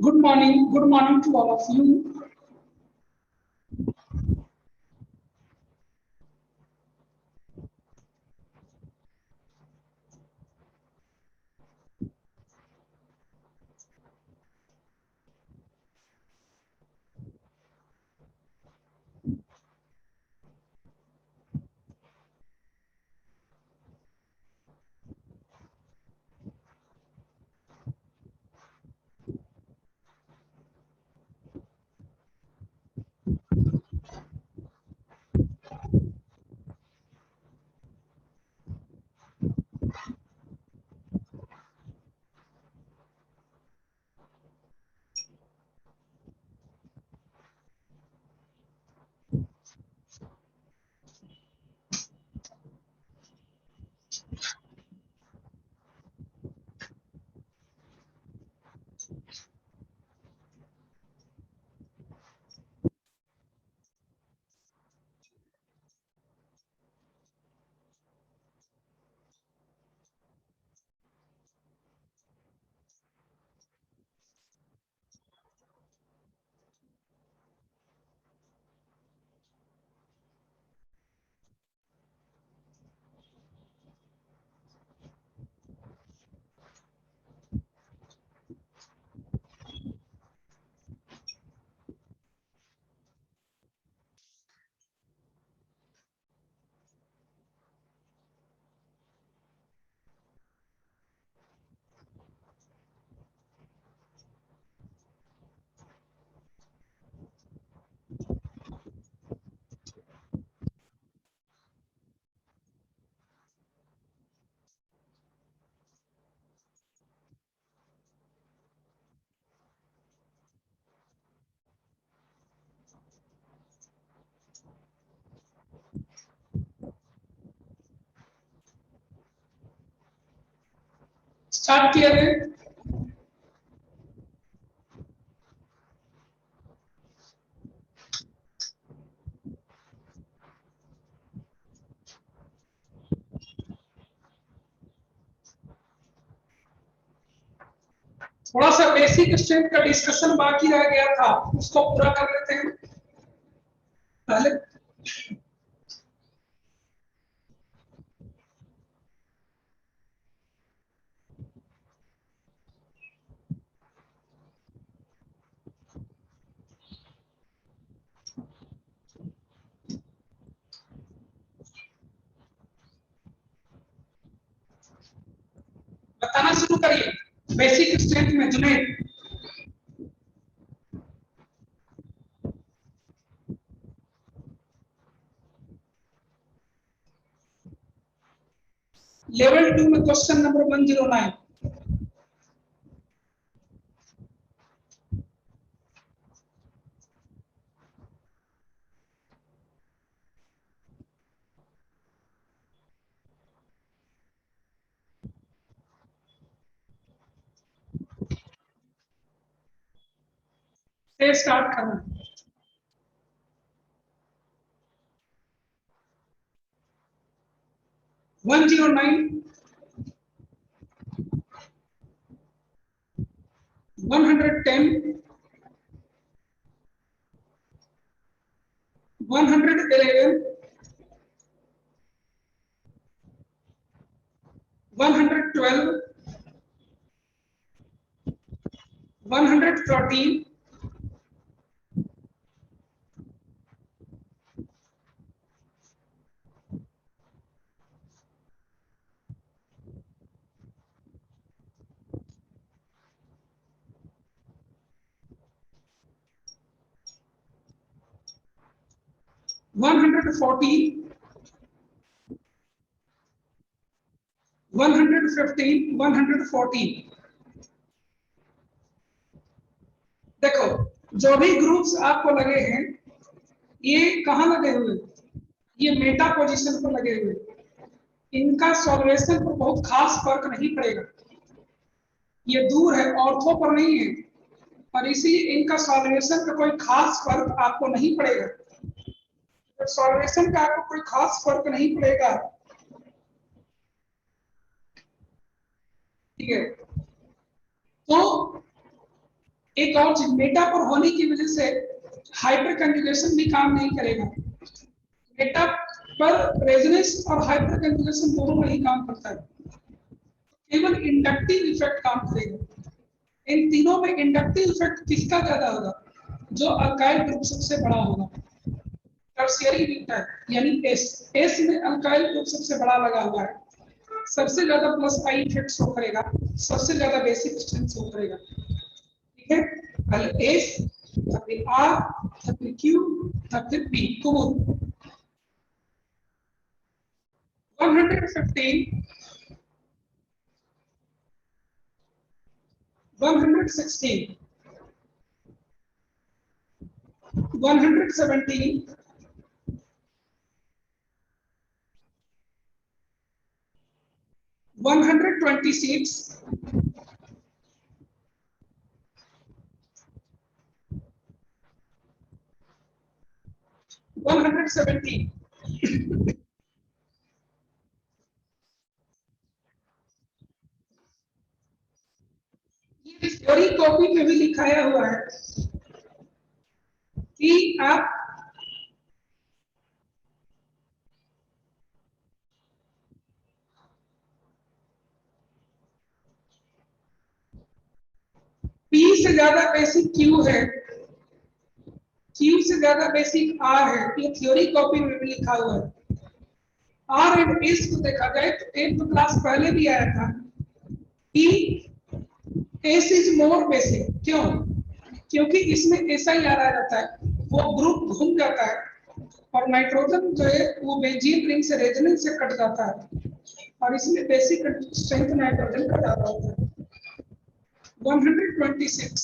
Good morning to all of you. Start किया है। थोड़ा सा बेसिक स्ट्रेंथ का डिस्कशन बाकी रह गया था, उसको पूरा कर लेते हैं पहले। बताना शुरू करिए बेसिक स्ट्रेंथ में जुनेद। लेवल 2 में क्वेश्चन नंबर 109। से स्टार्ट करना। वन 110 111 112 113 114 114, 115, 114। देखो जो भी ग्रुप्स आपको लगे हैं ये कहाँ लगे हुए, ये मेटा पोजीशन पर लगे हुए, इनका सॉल्वेशन पर बहुत खास फर्क नहीं पड़ेगा, ये दूर है, ऑर्थो पर नहीं है, और इसीलिए इनका सॉल्वेशन का कोई खास फर्क आपको नहीं पड़ेगा। जब सॉल्वेशन का आपको कोई खास फर्क नहीं पड़ेगा, ठीक है, तो एक और चीज, मेटा पर होने की वजह से हाइपर कंजुगेशन भी काम नहीं करेगा। मेटा पर रेजोनेंस और हाइपर कंजुगेशन दोनों में ही काम करता है, केवल इंडक्टिव इफेक्ट काम करेगा। इन तीनों में इंडक्टिव इफेक्ट किसका ज्यादा होगा, जो अल्काइल ग्रुप सबसे बड़ा होगा, टर्शियरी ब्यूटाइल यानी एस, एस में अल्काइल ग्रुप सबसे बड़ा लगा हुआ है, सबसे ज्यादा प्लस आई इफेक्ट शो करेगा, सबसे ज्यादा बेसिक स्ट्रेंथ शो करेगा, ठीक है। पहले एस, फिर आर, फिर क्यू, फिर पी, कूल। 115, 116, 117, 126, 117। थ्योरी कॉपी में भी लिखाया हुआ है कि आप P से ज्यादा बेसिक Q है, Q से ज्यादा बेसिक R है, ये थ्योरी कॉपी में भी लिखा हुआ है। R एंड S को देखा जाए तो 8th क्लास पहले भी आया था कि S इज मोर बेसिक, क्यों, क्योंकि इसमें SI आ जाता है, वो ग्रुप घूम जाता है और नाइट्रोजन जो है वो बेंजीन रिंग से रेजोनेंस से कट जाता है, और इसमें बेसिक स्ट्रेंथ नाइट्रोजन का ज्यादा होता है। 126,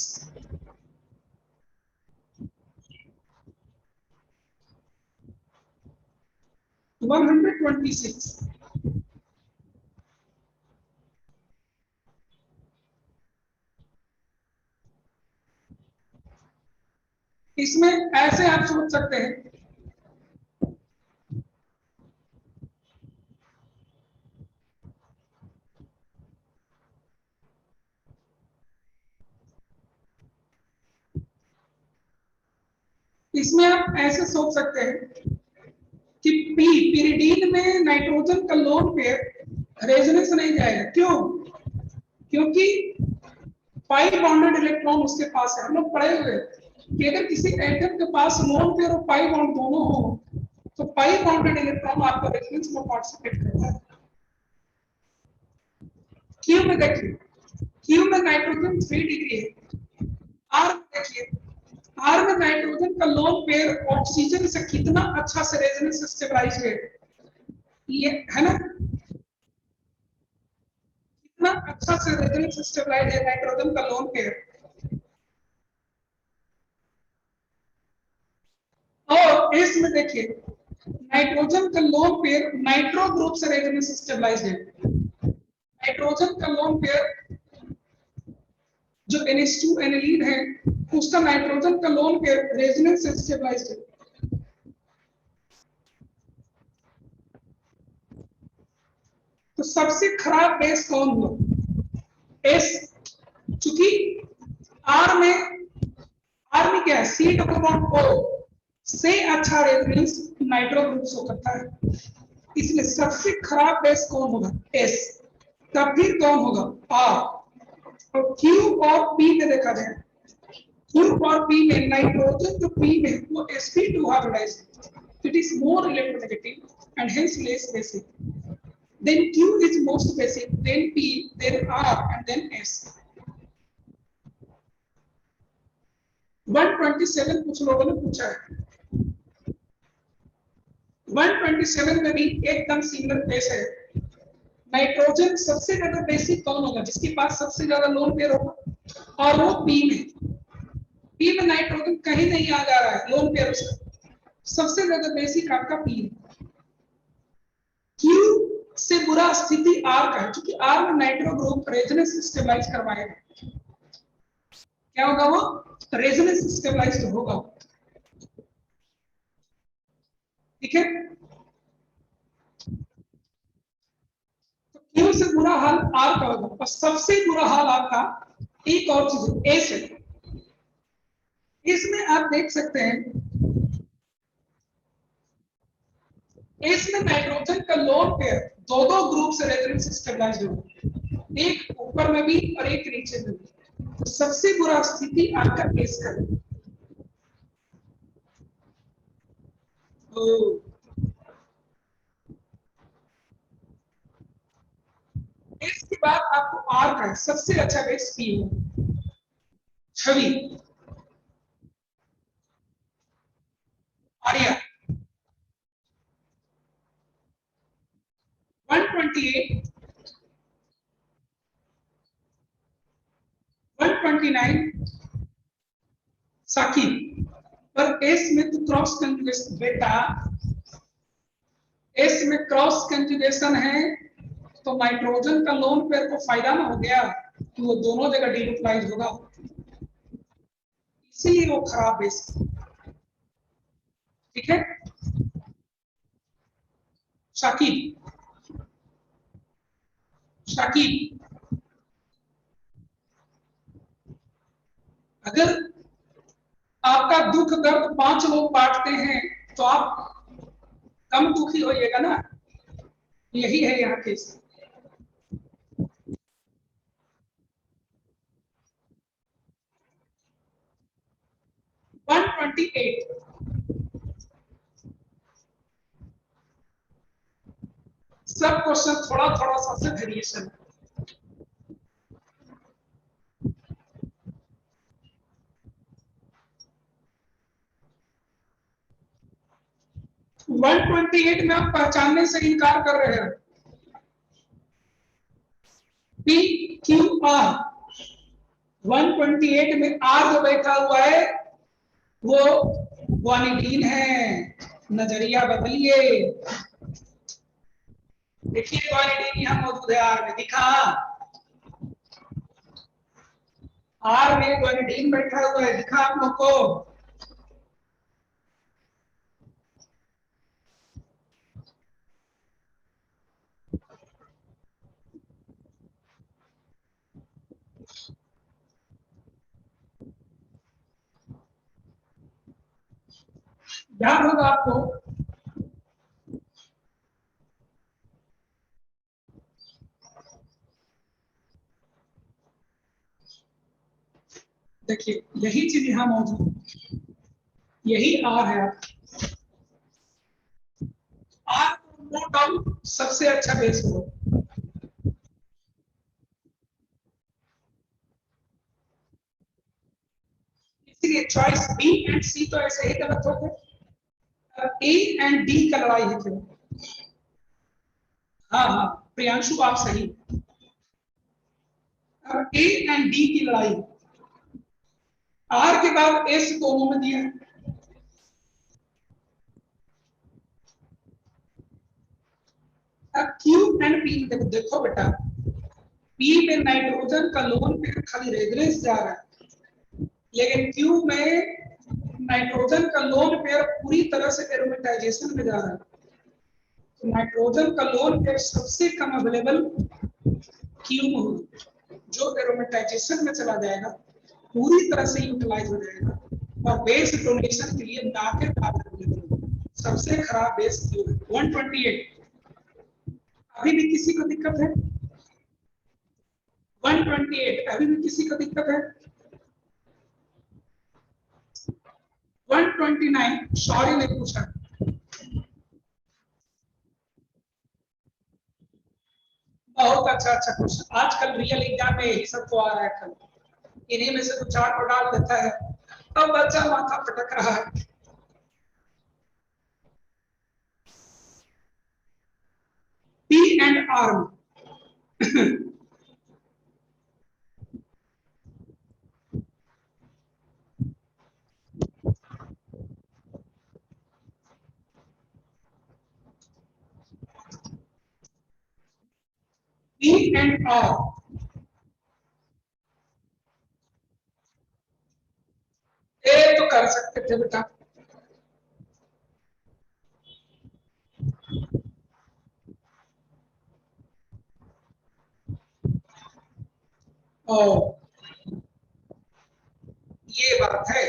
126, इसमें ऐसे आप सोच सकते हैं, इसमें आप ऐसे सोच सकते हैं कि पी पिरिडीन में नाइट्रोजन का लोन पेयर रेजोनेंस नहीं जाएगा, क्यों, क्योंकि पाई बॉन्डेड इलेक्ट्रॉन उसके पास है। हम लोग पढ़े हुए कि अगर किसी एटम के पास लोन पेयर और पाई बॉन्ड दोनों हो तो पाई बॉन्डेड इलेक्ट्रॉन आपका रेजोनेंस में पार्टिसिपेट करता है। क्यू में देखिए, क्यू में नाइट्रोजन 3 डिग्री है, आर में देखिए, आर में नाइट्रोजन का लोन पेयर ऑक्सीजन से कितना अच्छा से रेजोनेंस स्टेबलाइज है, ये है ना, कितना अच्छा से रेजोनेंस स्टेबलाइज है नाइट्रोजन का लोन पेयर। और इसमें देखिए नाइट्रोजन का लोन पेयर नाइट्रो ग्रुप से रेजोनेंस स्टेबलाइज है, नाइट्रोजन का लोन पेयर जो NH2 एनिलीन है उसका नाइट्रोजन का लोन पेयर रेजोनेंस से स्टेबलाइज है। तो सबसे खराब बेस कौन हुआ, एस, चूंकि आर में क्या है, सी डबल बॉन्ड ओ से अच्छा रेजोनेंस नाइट्रो ग्रुप शो करता है, इसलिए सबसे खराब बेस कौन होगा, एस। तब फिर कौन होगा, आर। और क्यू और पी में देखा जाए, क्यू और पी में नाइट्रोजन जो पी में वो sp2 hybridize, it is more electronegative and hence less basic, then Q is most basic, then P, then R and then S। 127 कुछ लोगों ने पूछा है, 127 में भी एकदम सिमिलर केस है। नाइट्रोजन सबसे ज्यादा बेसिक कौन होगा, जिसके पास सबसे ज्यादा लोन पेयर होगा, और वो पी में। पी में नाइट्रोजन कहीं नहीं आ जा रहा है लोन पेयर उसका, सबसे ज्यादा बेसिक आपका पी है। क्यू से बुरा स्थिति आर का है, क्योंकि आर में नाइट्रो ग्रुप रेजोनेंस स्टेबलाइज करवाएगा। क्या होगा वो? रेजोनेंस स्टेबलाइज होगा। ठीक है, तो क्यू से बुरा हाल आर का होगा, और सबसे बुरा हाल आपका एक और चीज ए से। इसमें आप देख सकते हैं, इसमें नाइट्रोजन का लोन पेयर दो दो ग्रुप से रेजोनेंस स्टेबलाइज होगा, एक ऊपर में भी और एक नीचे में भी। तो सबसे बुरा स्थिति आपका एस का है। तो इसके बाद आपको आर का है, सबसे अच्छा बेस पी है। छवि आर्या 128 129 साकिब। पर एस में तो क्रॉस कंजुगेशन बेटा, एस में क्रॉस कंजुगेशन है, तो नाइट्रोजन का लोन पेयर को फायदा ना हो गया कि वो दोनों जगह डिन्यूक्लाइज होगा, इसीलिए वो खराब बेस। ठीक है, शाकिब शाकिब अगर आपका दुख दर्द 5 लोग बांटते हैं तो आप कम दुखी होइएगा ना, यही है यहाँ केस। वन 128 सब क्वेश्चन थोड़ा थोड़ा सा से वेरिएशन। वन 128 में आप पहचानने से इनकार कर रहे हैं। पी क्यू आर 128 में आर जो बैठा हुआ है वो ग्वानिडीन है। नजरिया बदलिए, देखिए ग्वानिडीन यहाँ मौजूद है, आर में दिखा, आर में ग्वानिडीन बैठा हुआ है, दिखा आप लोग को। याद होगा आपको, देखिए यही चीज यहाँ मौजूद है, यही आर है। आर नो डाउट सबसे अच्छा बेस होगा, इसलिए चॉइस बी एंड सी तो ऐसे ही गलत हो गए। ए एंड डी का लड़ाई है फिर। हाँ हाँ प्रियांशु आप सही, अब ए एंड डी की लड़ाई, आर के बाद एस दोनों में दिया है। अब क्यू एंड पी देखो, देखो बेटा, पी में नाइट्रोजन का लोन पेयर खाली रेजोनेंस जा रहा है, लेकिन क्यू में नाइट्रोजन का लोन पेयर पूरी तरह से एरोमेटाइजेशन में जा रहा है। तो नाइट्रोजन का लोन पेयर सबसे कम अवेलेबल क्यू में होगा, जो एरोमेटाइजेशन में चला जाएगा, पूरी तरह से यूटिलाइज हो जाएगा और बेस डोनेशन के लिए ना के बराबर अवेलेबल। सबसे खराब बेस क्यू है 128। अभी भी किसी को दिक्कत है? 128 अभी भी किसी को दिक्कत है? 129 सॉरी ने पूछा। बहुत अच्छा अच्छा क्वेश्चन, आजकल रियल एग्जाम में यही सब तो आ रहा है, कल इन्हीं में से तो चार को डाल देता है, अब बच्चा माथा पटक रहा है। पी एंड आर में पी एंड आर ए तो कर सकते थे बेटा, और ये बात है।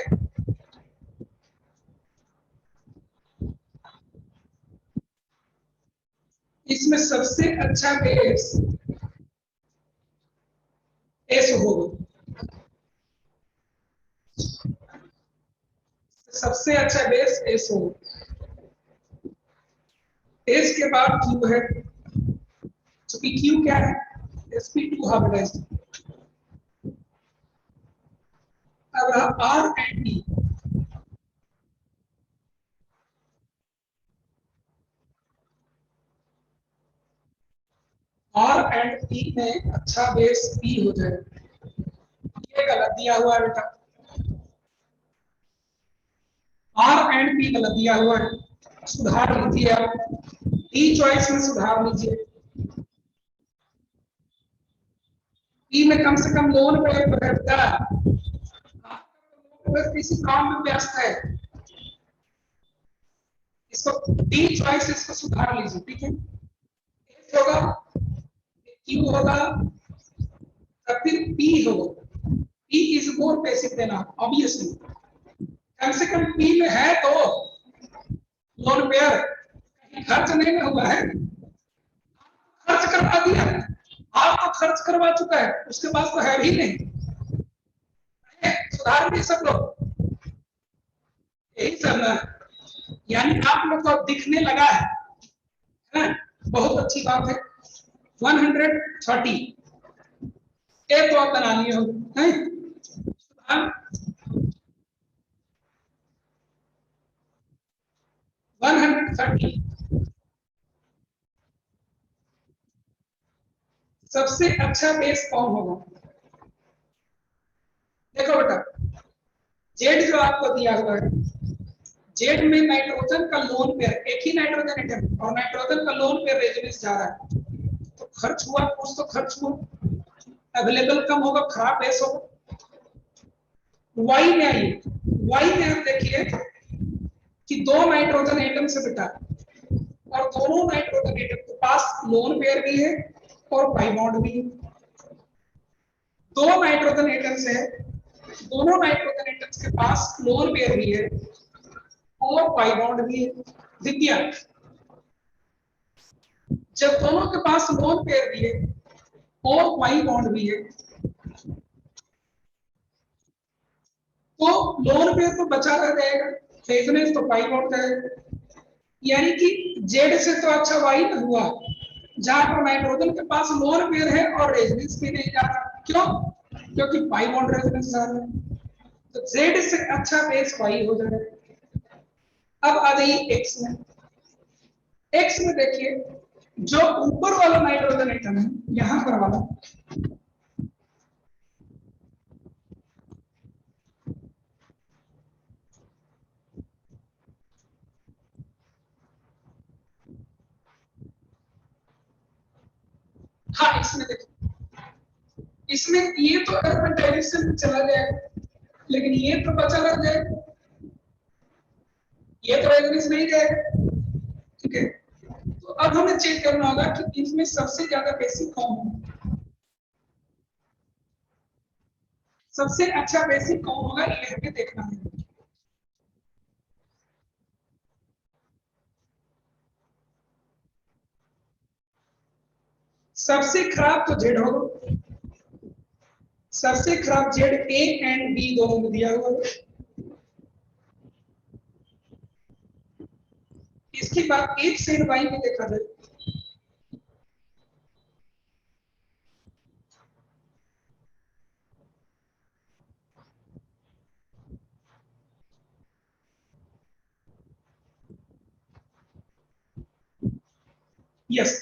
इसमें सबसे अच्छा बेस एस होगा, सबसे अच्छा बेस एस होगा, एस के बाद क्यू है, तो पी क्यू क्या है, sp2 हाइब्रिडाइज्ड। अब रहा R and D, R and P में अच्छा बेस पी हो जाए, ये गलत दिया हुआ है बेटा, आर एंड पी गलत दिया हुआ है, सुधार लीजिए आप, डी चॉइस में सुधार लीजिए। पी में कम से कम लोन पे बेटा, किसी काम में व्यस्त है, इसको डी चॉइस, इसको सुधार लीजिए, ठीक है। एस होगा, क्यू होगा, तब फिर पी होगा, पी इज मोर बेसिक देना ऑब्वियसली, कम से कम पी में है तो लोन पेयर, खर्च नहीं ना हुआ है, खर्च करवा दिया है, आप तो खर्च करवा चुका है, उसके पास तो है भी नहीं, सुधार भी सब लोग, यही सब ना, यानी आप लोग को दिखने लगा है, बहुत अच्छी बात है। 130 ये तो आप बना लिए हो, है? 130 सबसे अच्छा बेस कौन होगा, देखो बेटा, जेड जो आपको दिया हुआ है, जेड में नाइट्रोजन का लोन पेयर, एक ही नाइट्रोजन एटम और नाइट्रोजन का लोन पेयर रेजोनेंस जा रहा है, तो खर्च हुआ, कुछ तो खर्च हुआ, अवेलेबल कम होगा, खराब बेस होगा। वाई में आइए, वाई में आप देखिए कि दो नाइट्रोजन एटम से बेटा, और दोनों नाइट्रोजन एटम के पास लोन पेयर भी है और पाई बॉन्ड भी है, दो नाइट्रोजन एटम्स है, दोनों नाइट्रोजन एटम्स के पास लोन पेयर भी है और पाई बॉन्ड भी है। द्वितीय, जब दोनों के पास लोन पेयर भी है और पाई बॉन्ड भी है, तो लोन पेयर तो बचा रह जाएगा, रेजोनेंस तो पाई बॉन्ड रहेगा, यानी कि जेड से तो अच्छा वाई ना हुआ, जहां पर नाइट्रोजन के पास लोन पेयर है और रेजोनेंस भी नहीं जा रहा, क्यों, क्योंकि पाई बॉन्ड रेजोनेंस जा रहा है, तो जेड से अच्छा बेस वाई हो जाएगा। अब आ जाइए एक्स में, एक्स में देखिए, जो ऊपर वाला नाइट्रोजन एटम है, यहां पर वाला, हाँ इसमें देखिए, इसमें ये तो अर्बन डायरेक्शन में चला जाएगा, लेकिन ये तो बचा रह जाएगा, ये तो रेजोनेंस नहीं जाएगा, ठीक है। तो अब हमें चेक करना होगा कि इसमें सबसे ज्यादा बेसिक कौन है, सबसे अच्छा बेसिक कौन होगा, ये हमें देखना है। सबसे खराब तो जेड होगा, सबसे खराब जेड, ए एंड बी दोनों में दिया हुआ है। इसकी बात एक से वाई में देखा जाए, यस,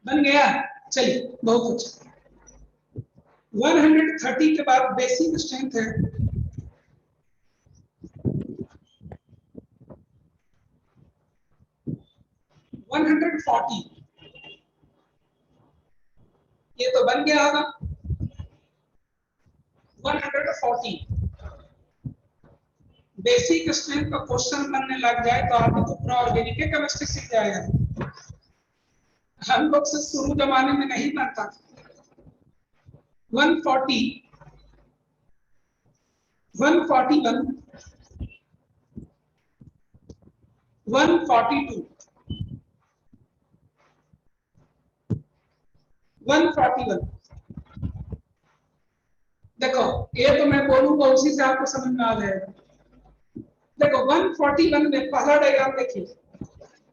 बन गया, चलिए बहुत अच्छा। 130 के बाद बेसिक स्ट्रेंथ है 140, ये तो बन गया होगा 140। बेसिक स्ट्रेंथ का क्वेश्चन बनने लग जाए तो आपको तो पूरा ऑर्गेनिक केमिस्ट्री सीख जाएगा। हम लोग से शुरू जमाने में नहीं बनता। 140, 141, 142, 141। देखो ये तो मैं बोलूंगा उसी से आपको समझ में आ जाएगा। देखो 141 में पहला डायग्राम देखिए,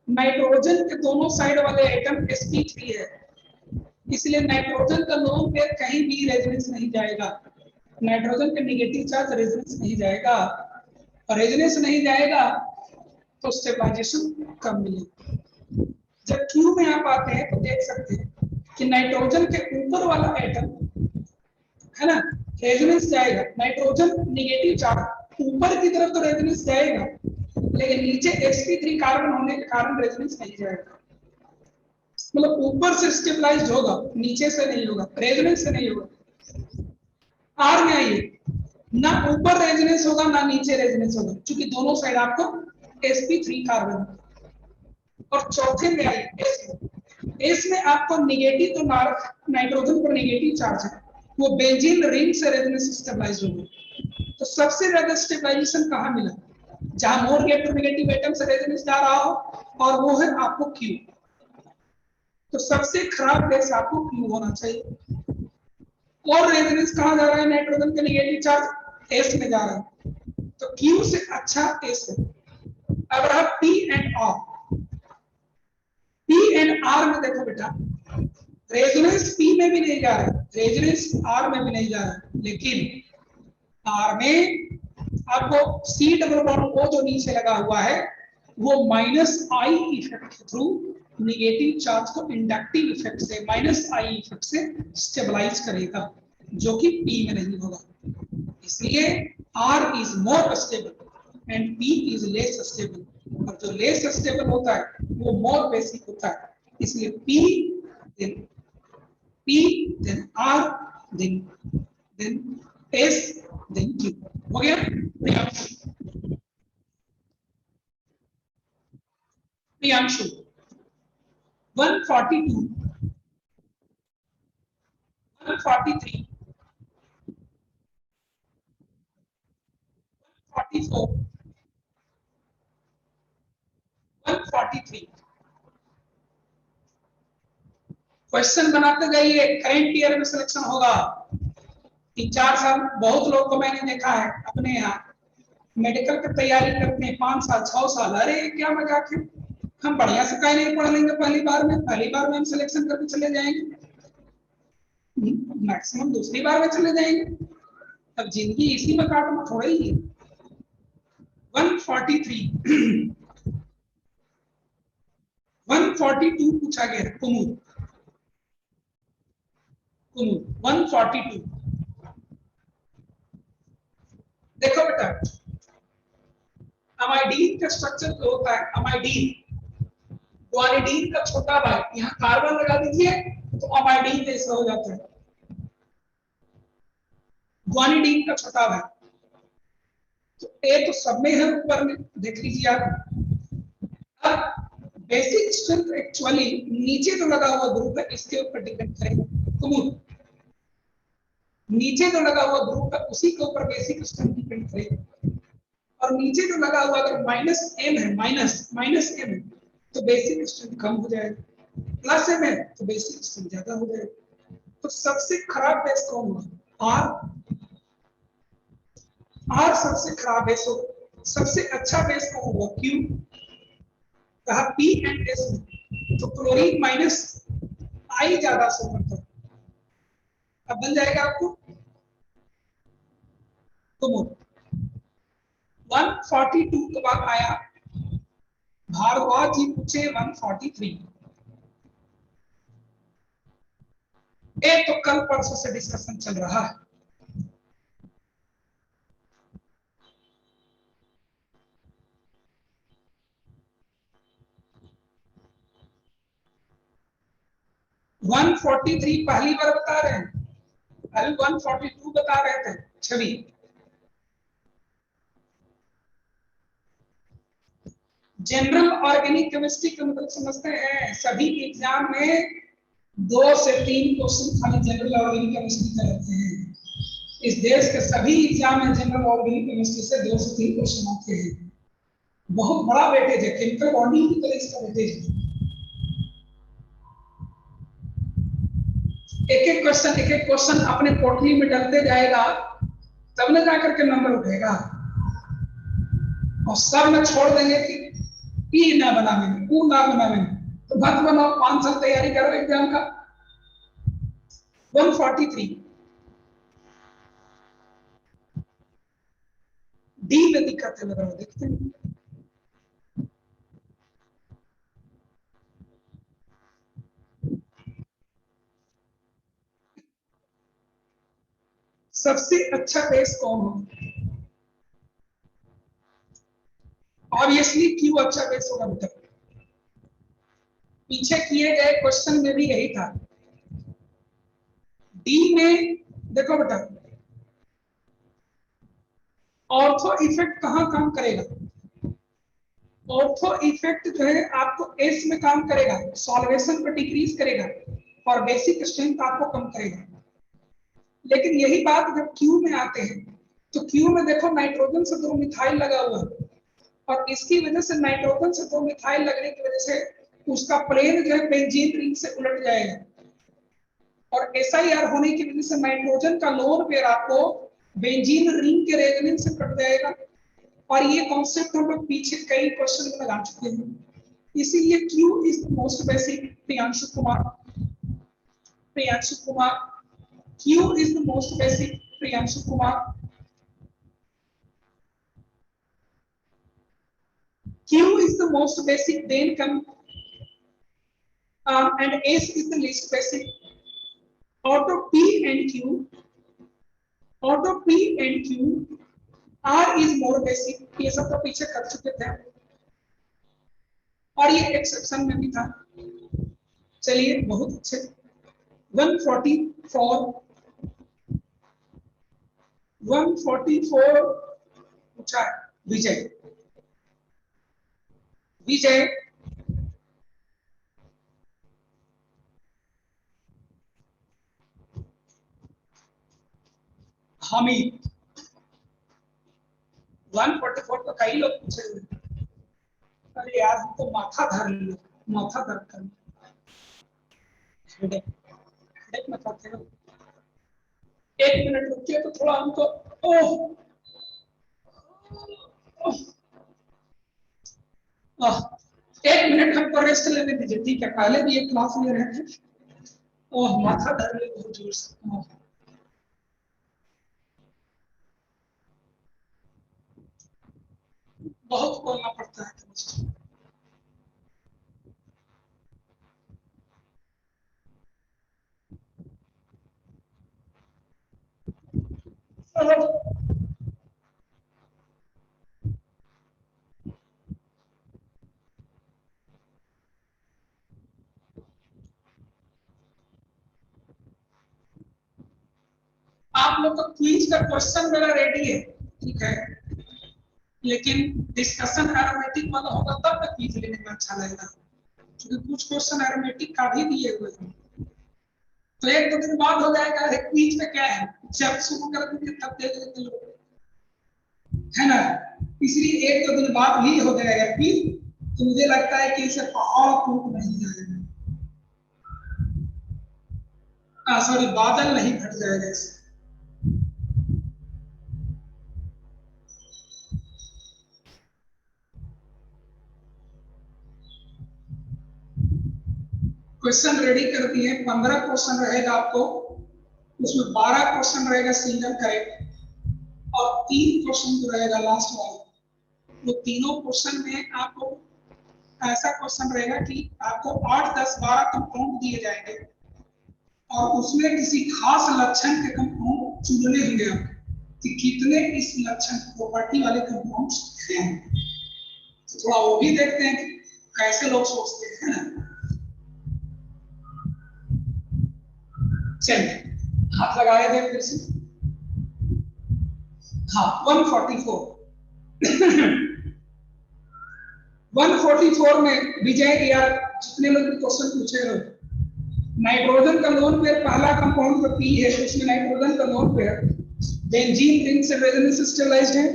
नाइट्रोजन के दोनों साइड वाले एटम sp3 है, इसलिए नाइट्रोजन का लोन पेयर कहीं भी रेजोनेंस नहीं जाएगा। नाइट्रोजन का नेगेटिव चार्ज रेजोनेंस नहीं जाएगा, और रेजोनेंस नहीं जाएगा तो स्टेबलाइजेशन कम मिलेगी। जब क्यू में आप आते हैं तो देख सकते हैं कि नाइट्रोजन के ऊपर वाला एटम है ना रेजोनेंस जाएगा, नाइट्रोजन नेगेटिव चार्ज ऊपर की तरफ तो रेजोनेंस जाएगा, लेकिन नीचे sp3 कार्बन होने के कारण रेजोनेंस नहीं जाएगा। मतलब ऊपर से स्टेबलाइज्ड होगा, नीचे से नहीं होगा, रेजोनेंस से नहीं होगा। आर में आइए, ना ऊपर रेजोनेंस होगा ना नीचे रेजोनेंस होगा, क्योंकि दोनों साइड आपको sp3 कार्बन। और चौथे में आइए एस में आपको नेगेटिव, तो नाइट्रोजन पर नेगेटिव चार्ज है, वो बेंजीन रिंग से रेजोनेंस स्टेबलाइज होगा। तो सबसे ज्यादा स्टेबलाइजेशन कहाँ मिला, जहां मोर इलेक्ट्रोनेगेटिव एटम से रेजोनेंस जा रहा हो, और वो है आपको क्यू। तो सबसे खराब बेस आपको क्यू होना चाहिए। और रेजोनेंस कहाँ जा रहा है, नाइट्रोजन का नेगेटिव चार्ज एस में जा रहा है, तो क्यू से अच्छा एस है। अब रहा P and R. P and R में देखो बेटा, रेजोनेंस पी में भी नहीं जा रहा है, रेजोनेंस आर में भी नहीं जा रहा है, लेकिन आर में आपको सी डबल बॉन्ड ओ जो नीचे लगा हुआ है वो माइनस आई इफेक्ट के थ्रू नेगेटिव चार्ज को इंडक्टिव इफेक्ट से माइनस आई इफेक्ट से स्टेबलाइज करेगा, जो कि पी में नहीं होगा। इसलिए R is more stable and P is less stable, और जो लेस स्टेबल होता है वो मोर बेसिक होता है। इसलिए P then R, then S, then Q। हो गया? प्रियांशु 142, 143, 144, 143। क्वेश्चन बनाते जाइए, करंट ईयर में सिलेक्शन होगा। 3-4 साल बहुत लोग को मैंने देखा है अपने यहाँ मेडिकल की तैयारी करते हैं, 5 साल 6 साल, अरे क्या मजाक है, हम बढ़िया से कहीं नहीं पढ़ लेंगे पहली बार में हम सिलेक्शन करके चले जाएंगे, मैक्सिमम दूसरी बार में चले जाएंगे। अब जिंदगी इसी में काटना थोड़ा ही है। 143, 142 पूछा गया कुमुद, 142। देखो बेटा, अमाइडीन का स्ट्रक्चर जो होता है, अमाइडीन ग्वानिडीन का छोटा भाई, यहाँ कार्बन लगा दीजिए तो अमाइडीन जैसा हो जाता है, ग्वानिडीन का छोटा भाई। तो ए तो सब में है, ऊपर में देख लीजिए आप। अब बेसिक स्ट्रेंथ एक्चुअली नीचे जो लगा हुआ ग्रुप है इसके ऊपर डिपेंड करेगा। कुमुद नीचे जो लगा हुआ ग्रुप है उसी के ऊपर बेसिक स्ट्रेंथ डिपेंड करेगा, और नीचे जो लगा हुआ अगर माइनस एम है, माइनस एम है तो बेसिक स्ट्रेंथ कम हो जाएगा, प्लस एम है तो बेसिक स्ट्रेंथ ज्यादा हो जाएगा। तो सबसे खराब बेस कौन होगा, आर सबसे खराब बेस होगा। सबसे अच्छा बेस कौन होगा, क्यू। कहा पी एंड एस में तो क्लोरीन माइनस आई ज्यादा शो करता है। अब बन जाएगा आपको तो 142 के बाद आया भारद्वाज जी पूछे 143। एक तो कल परसों से डिस्कशन चल रहा है, वन 43 पहली बार बता रहे हैं, अभी 142 बता रहे थे छवि। जनरल ऑर्गेनिक केमिस्ट्री का मतलब समझते हैं, सभी एग्जाम में 2 से 3 क्वेश्चन खाली जनरल ऑर्गेनिक केमिस्ट्री का रहते हैं। इस देश के सभी एग्जाम में जनरल ऑर्गेनिक केमिस्ट्री से 2 से 3 क्वेश्चन आते हैं। बहुत बड़ा वेटेज है, केमिकल बॉन्डिंग की तरह इसका वेटेज है। एक एक क्वेश्चन अपने पोटली में डलते जाएगा, तब न जाकर के नंबर उठेगा। और सब में छोड़ देंगे कि ई ना बनावे, ऊ ना बनावे, तो मत बनाओ, 5 साल तैयारी करो एग्जाम का। 143 डी में दिक्कत है, लगा देखते हैं। सबसे अच्छा बेस कौन हो? ऑब्वियसली क्यों अच्छा बेस होगा बेटा? पीछे किए गए क्वेश्चन में भी यही था। डी में देखो बेटा, ऑर्थो इफेक्ट कहां काम करेगा? ऑर्थो इफेक्ट जो है आपको एस में काम करेगा, सॉल्वेशन पर डिक्रीज करेगा और बेसिक स्ट्रेंथ आपको कम करेगा। लेकिन यही बात जब क्यू में आते हैं, तो क्यू में देखो नाइट्रोजन से 2 मिथाइल लगा हुआ है, और इसकी वजह से नाइट्रोजन से 2 मिथाइल लगने की वजह से उसका प्लेन जो है बेंजीन रिंग से उलट जाएगा, और SIR होने की वजह से नाइट्रोजन का लोन पेयर आपको बेंजीन रिंग के रेजोनेंस से कट जाएगा। और ये कॉन्सेप्ट हम लोग पीछे कई क्वेश्चन में लगा चुके हैं, इसीलिए Q is the most basic. Priyanshu Kumar, Priyanshu Kumar, Q is the most basic, Priyanshu Kumar. Q is the most basic, then come and S is the least basic. Out of P and Q, out of P and Q, R is more basic. ये सब तो पीछे कर चुके थे, और ये exception में भी था। चलिए बहुत अच्छे। 144 पूछा है विजय। विजय हामिद 144 तो कई लोग पूछे हुए। अरे यार हम तो माथा धर लो, माथा दर्द कर हेडेक, हेडेक में खाते हो। 1 मिनट रुकिए तो थोड़ा हमको ओह ओह 1 मिनट हमको रेस्ट लेने दीजिए, ठीक है? पहले भी एक क्लास ले रहे थे। ओह माथा दर्द है बहुत जोर से। बहुत बोलना पड़ता है केमिस्ट्री। आप लोग का क्विज का क्वेश्चन मेरा रेडी है, ठीक है? लेकिन डिस्कशन एरोमेटिक वाला होगा तब तक क्विज लेने में अच्छा लगेगा, क्योंकि कुछ क्वेश्चन एरोमेटिक का भी दिए हुए हैं। तो 1-2 दिन बाद हो जाएगा। क्विज में क्या है, जब शुरू कर देंगे तब दे देंगे लोग, है ना? इसलिए 1-2 दिन बाद ही हो जाएगा क्विज। तो मुझे लगता है कि इसे पहाड़ टूट नहीं जाएगा, सॉरी बादल नहीं फट जाएगा इससे। क्वेश्चन रेडी कर दिए, 15 क्वेश्चन रहेगा आपको, उसमें 12 क्वेश्चन रहेगा सिंगल करेक्ट, और 3 क्वेश्चन जो रहेगा लास्ट वाला, वो तीनों क्वेश्चन में आपको ऐसा क्वेश्चन रहेगा कि आपको 8, 10, 12 कंपाउंड दिए जाएंगे, और उसमें किसी खास लक्षण के कंपाउंड चुनने होंगे कि कितने इस लक्षण प्रॉपर्टी वाले कंपाउंड्स हैं। तो थोड़ा वो भी देखते हैं कि कैसे लोग सोचते हैं। चलिए हाथ लगाए थे फिर से। हाँ 144 144 में विजय यार जितने लोग क्वेश्चन पूछे हो, नाइट्रोजन का लोन पेयर पहला कंपाउंड का पी है, उसमें नाइट्रोजन का लोन पेयर बेंजीन रिंग से रेजोनेंस स्टेबलाइज्ड है,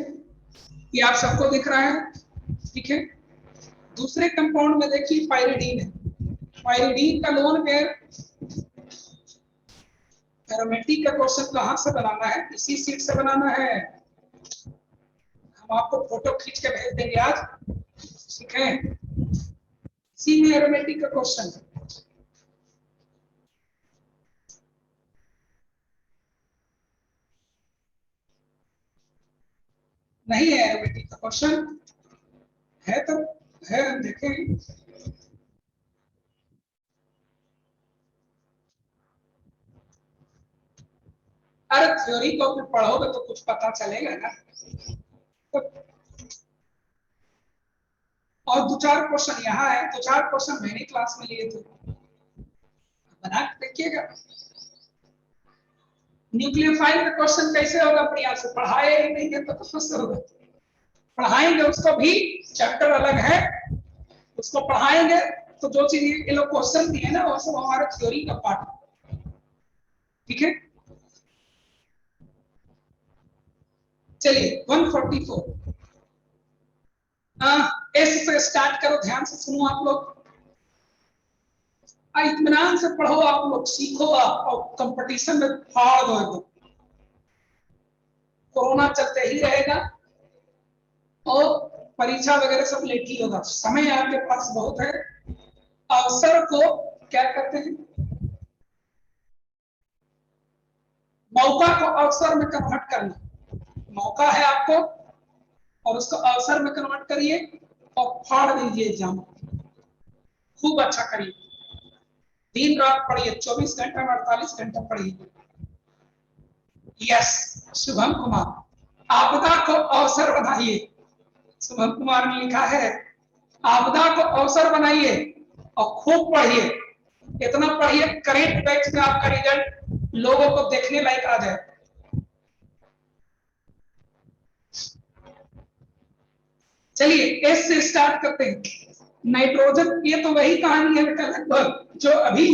ये आप सबको दिख रहा है, ठीक है। दूसरे कंपाउंड में देखिए पाइरिडीन है, पाइरिडीन का लोन पेयर एरोमेटिक का क्वेश्चन कहां से बनाना है, इसी सीट से बनाना है, हम आपको फोटो खींच के भेज देंगे आज, ठीक है। इसी में एरोमेटिक का क्वेश्चन है। नहीं है एरोमेटिक का क्वेश्चन, है तो है, देखें। अरे थ्योरी को फिर पढ़ोगे तो कुछ पता चलेगा ना। तो और दो चार क्वेश्चन यहाँ है, दो चार क्वेश्चन मैंने क्लास में लिए थे, बना के देखिएगा। न्यूक्लियोफाइल का क्वेश्चन कैसे होगा, प्रिया से पढ़ाए ही नहीं है तो कहाँ से होगा, पढ़ाएंगे उसको भी, चैप्टर अलग है, उसको पढ़ाएंगे तो जो चीज ये लोग क्वेश्चन दिए ना वो सब हमारे थ्योरी का पार्ट, ठीक है। चलिए 144 एस से स्टार्ट करो, ध्यान से सुनो आप लोग, इत्मीनान से पढ़ो आप लोग, सीखो आप, और कंपटीशन में फाड़ दो एकदम। कोरोना चलते ही रहेगा और परीक्षा वगैरह सब लेट ही होगा, समय आपके पास बहुत है, अवसर को क्या कहते हैं, मौका को अवसर में कन्वर्ट करना, मौका है आपको और उसको अवसर में कन्वर्ट करिए और फाड़ दीजिए एग्जाम, खूब अच्छा करिए, दिन रात पढ़िए, 24 घंटा में 48 घंटा पढ़िए। यस शुभम कुमार, आपदा को अवसर बनाइए, शुभम कुमार ने लिखा है आपदा को अवसर बनाइए और खूब पढ़िए, इतना पढ़िए करेंट बैच में आपका रिजल्ट लोगों को देखने लायक आ जाए। चलिए एस से स्टार्ट करते हैं। नाइट्रोजन, ये तो वही कहानी है बेटा लगभग जो अभी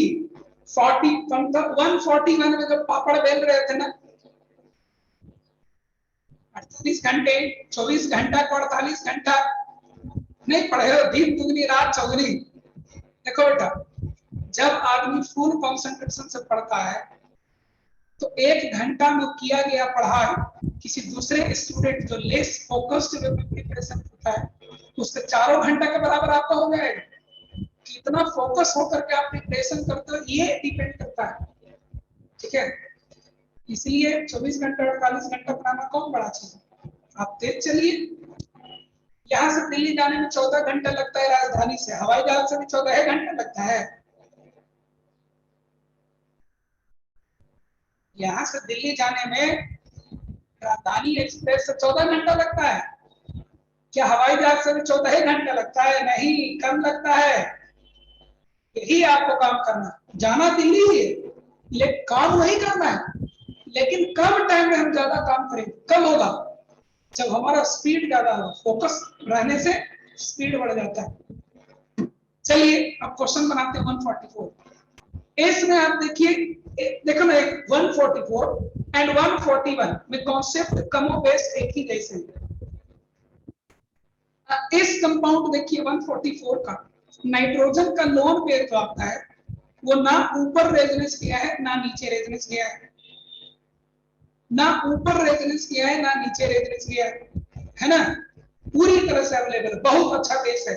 141 में जब पापड़ बेल रहे थे ना, 48 घंटे 24 घंटा को 48 घंटा नहीं पढ़े हो, दिन दुगनी रात चौगनी। देखो बेटा जब आदमी फुल कंसंट्रेशन से पढ़ता है तो 1 घंटा में किया गया पढ़ाई किसी दूसरे स्टूडेंट जो लेस फोकस्ड वे में प्रिपरेशन करता है उससे 4 घंटा के बराबर आपका हो जाएगा। कितना फोकस होकर के आप प्रिपरेशन करते हो ये डिपेंड करता है, ठीक है। इसलिए 24 घंटा 48 घंटा पढ़ाना कौन बड़ा चीज है, आप तेज चलिए। यहाँ से दिल्ली जाने में 14 घंटा लगता है, राजधानी से हवाई जहाज से भी 14 घंटा लगता है, यहाँ से दिल्ली जाने में राजधानी एक्सप्रेस से 14 घंटा लगता है, क्या हवाई जहाज से भी 14 घंटा लगता है, नहीं कम लगता है। यही आपको काम करना, जाना दिल्ली है लेकिन काम वही करना है, लेकिन कम टाइम में हम ज्यादा काम करेंगे, कब होगा जब हमारा स्पीड ज्यादा होगा, फोकस रहने से स्पीड बढ़ जाता है। चलिए अब क्वेश्चन बनाते हैं 144। इसमें आप देखिए, देखो ना 144 एंड 141 में कॉन्सेप्ट कमो बेस एक ही जैसे है। इस कंपाउंड देखिए 144 का नाइट्रोजन का लोन पेयर जो आपका है वो ना ऊपर रेजोनेंस किया है ना नीचे रेजोनेंस किया है, ना ऊपर रेजोनेंस किया है ना नीचे रेजोनेंस किया है ना, पूरी तरह से अवेलेबल, बहुत अच्छा बेस है।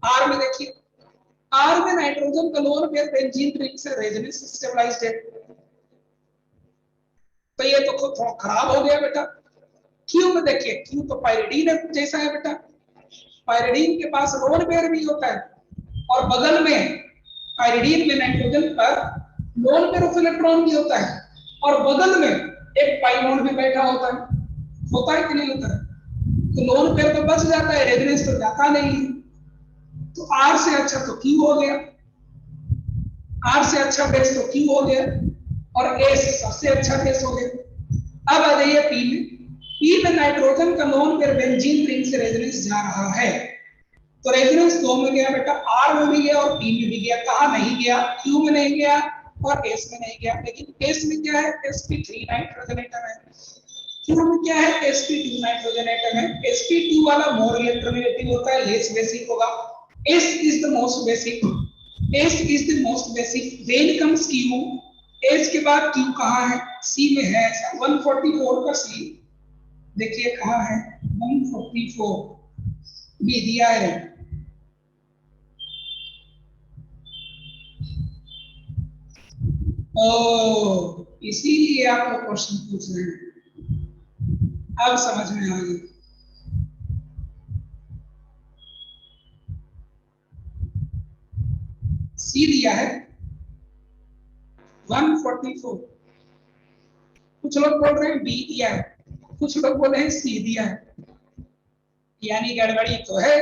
आर में देखिए, आर में नाइट्रोजन का लोन पेयर बेंजीन रिंग से रेजोनेंस स्टेबलाइज्ड है, तो ये तो खुद थोड़ा खराब हो गया बेटा। क्यू में देखिए, क्यू तो पाइरिडीन जैसा है बेटा, पाइरिडीन के पास लोन पेयर भी होता है और बगल में पाइरिडीन में नाइट्रोजन पर लोन पेयर ऑफ इलेक्ट्रॉन भी होता है और बगल में एक पाई बॉन्ड भी बैठा होता है कि नहीं होता है? तो लोन पेयर तो बच जाता है, रेजोनेंस तो जाता नहीं है। तो आर से अच्छा तो क्यू हो गया, आर से अच्छा बेस तो क्यू हो गया, और एस सबसे अच्छा बेस हो गया। अब आ जाइए पी में। पी में नाइट्रोजन का लोन पेयर बेंजीन रिंग से रेजोनेंस जा रहा है, तो रेजोनेंस दो में गया बेटा, आर में भी गया और पी में भी गया। कहा नहीं गया? क्यू में नहीं गया और एस में नहीं गया। लेकिन एस में क्या है? sp3 नाइट्रोजन एटम है। क्यू में क्या है? sp2 नाइट्रोजन एटम है। sp2 वाला मोर इलेक्ट्रोनेगेटिव होता है, लेस बेसिक होगा। s is the most basic, s is the most basic, then comes q। s के बाद q कहां है? c में है। 144 का c देखिए कहां है? 144 भी दिया है। ओ, इसीलिए आप लोग क्वेश्चन पूछ रहे हैं, अब समझ में आ गई। सी दिया है 144, कुछ लोग बोल रहे हैं बी दिया है, कुछ लोग बोल रहे हैं सी दिया है, यानी गड़बड़ी तो है,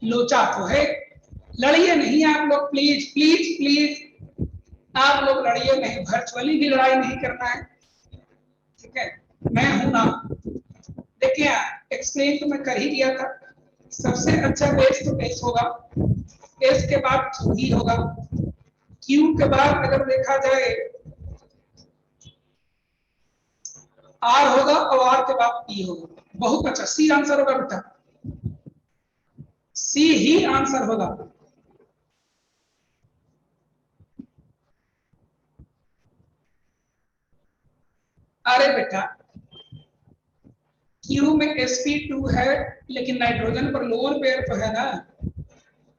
लोचा तो है। लड़िए नहीं आप लोग, प्लीज प्लीज प्लीज, आप लोग लड़िए नहीं, वर्चुअली भी लड़ाई नहीं करना है, ठीक है? मैं हूं ना। देखिए एक्सप्लेन तो मैं कर ही दिया था, सबसे अच्छा बेस तो बेस होगा, एस के बाद क्यू ही होगा, क्यू के बाद अगर देखा जाए आर होगा और आर के बाद पी होगा। बहुत अच्छा, सी आंसर होगा बेटा, सी ही आंसर होगा। अरे बेटा क्यू में sp2 है, लेकिन नाइट्रोजन पर लोअर पेयर तो है ना,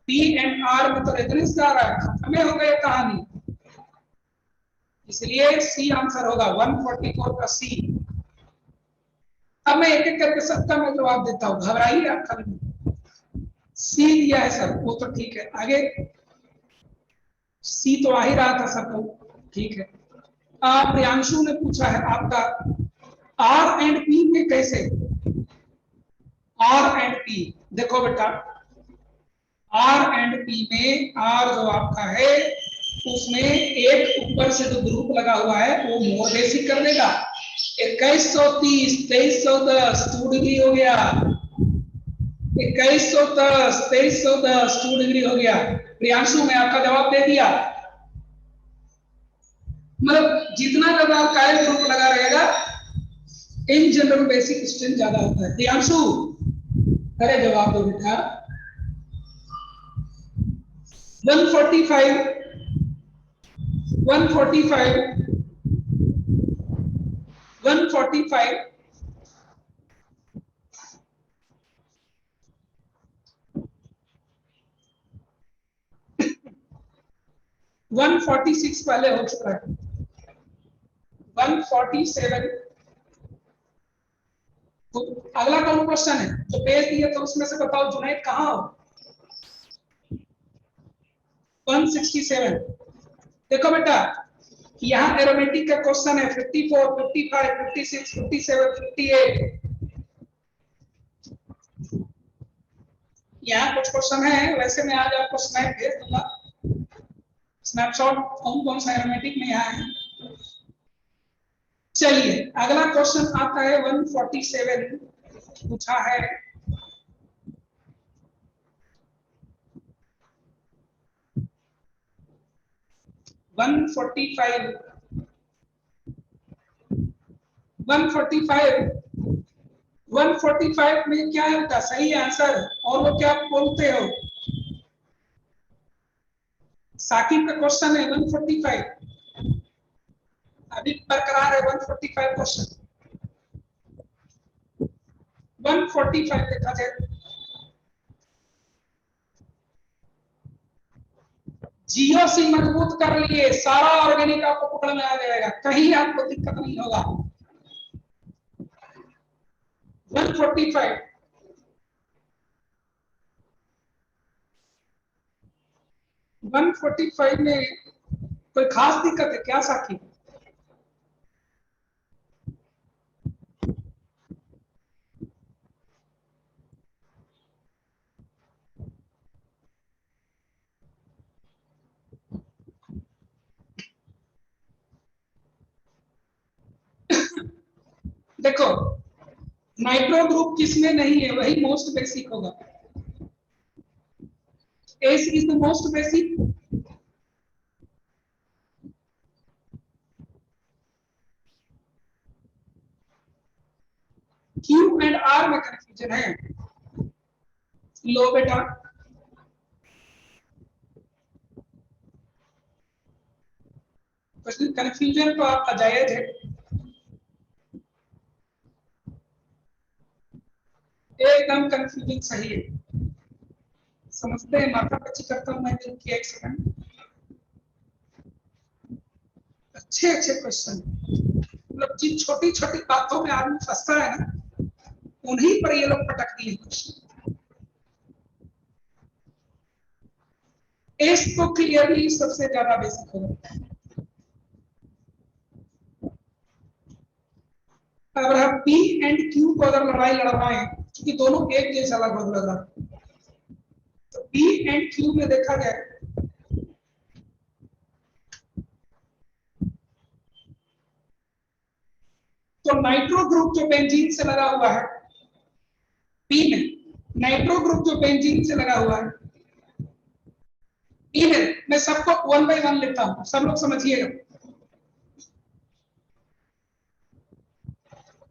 पी एंड आर में तो रेजोनेंस जा रहा है, खत्म हो गई कहानी, इसलिए सी आंसर होगा 144 का सी। अब मैं एक एक करके सबका मैं जवाब देता हूं, घबराइए आप खाली। सी दिया है सर, वो तो ठीक है, आगे सी तो आ ही रहा था सबको, ठीक है। प्रियांशु ने पूछा है आपका आर एंड पी में कैसे? आर एंड पी देखो बेटा, आर एंड पी में आर जो आपका है उसमें एक ऊपर से जो ग्रुप लगा हुआ है वो मोर बेसिक कर देगा। 2130 2310 2 डिग्री हो गया, 2110 2310 2 डिग्री हो गया। प्रियांशु मैं आपका जवाब दे दिया, मतलब जितना ज्यादा अल्काइल ग्रुप लगा रहेगा इन जनरल बेसिक स्ट्रेंथ ज्यादा होता है। प्रियांशु अरे जवाब दो बेटा। 145 145 145 146 पहले हो चुका है, 147। तो अगला कौन क्वेश्चन है तो पेज दिए, तो उसमें से बताओ जुनैद कहाँ हो? 167। देखो बेटा यहाँ एरोमेटिक का क्वेश्चन है 54 55 56 57 58, यहाँ कुछ क्वेश्चन है। वैसे मैं आज आपको स्नैप भेज दूंगा, स्नैपशॉट कौन कौन सा एरोमेटिक में यहाँ है। चलिए अगला क्वेश्चन आता है 147, पूछा है 145 145 145 में क्या है उसका सही आंसर, और वो क्या बोलते हो? साकिब का क्वेश्चन है 145, अभी बरकरार है 145 क्वेश्चन। 145 देखा जाए, जियो सी मजबूत कर लिए, सारा ऑर्गेनिक आपको पकड़ में आ जाएगा, कहीं आपको दिक्कत नहीं होगा। 145 145 में कोई खास दिक्कत है क्या साथी? देखो नाइट्रो ग्रुप किसमें नहीं है वही मोस्ट बेसिक होगा। S is the most basic, Q and R में कंफ्यूजन है। लो बेटा, कंफ्यूजन तो आपका जायज है। एकदम कंफ्यूजन सही है, समझते हैं। माथा पच्ची करता हूं मैं दिन की, एक सेकंड। अच्छे अच्छे क्वेश्चन, मतलब जिन छोटी छोटी बातों में आदमी फंसता है ना, उन्हीं पर ये लोग पटक दिए क्वेश्चन। एस तो क्लियरली सबसे ज्यादा बेसिक होगा। अगर हम पी एंड क्यू को अगर लड़ाई लड़वाएं, क्योंकि दोनों एक जैसा लगभग लग रहा है, तो पी एंड क्यू में देखा जाए तो नाइट्रो ग्रुप जो बेंजीन से लगा हुआ है पी में, नाइट्रो ग्रुप जो बेंजीन से लगा हुआ है पी में, मैं सबको वन बाय वन लेता हूं, सब लोग समझिएगा।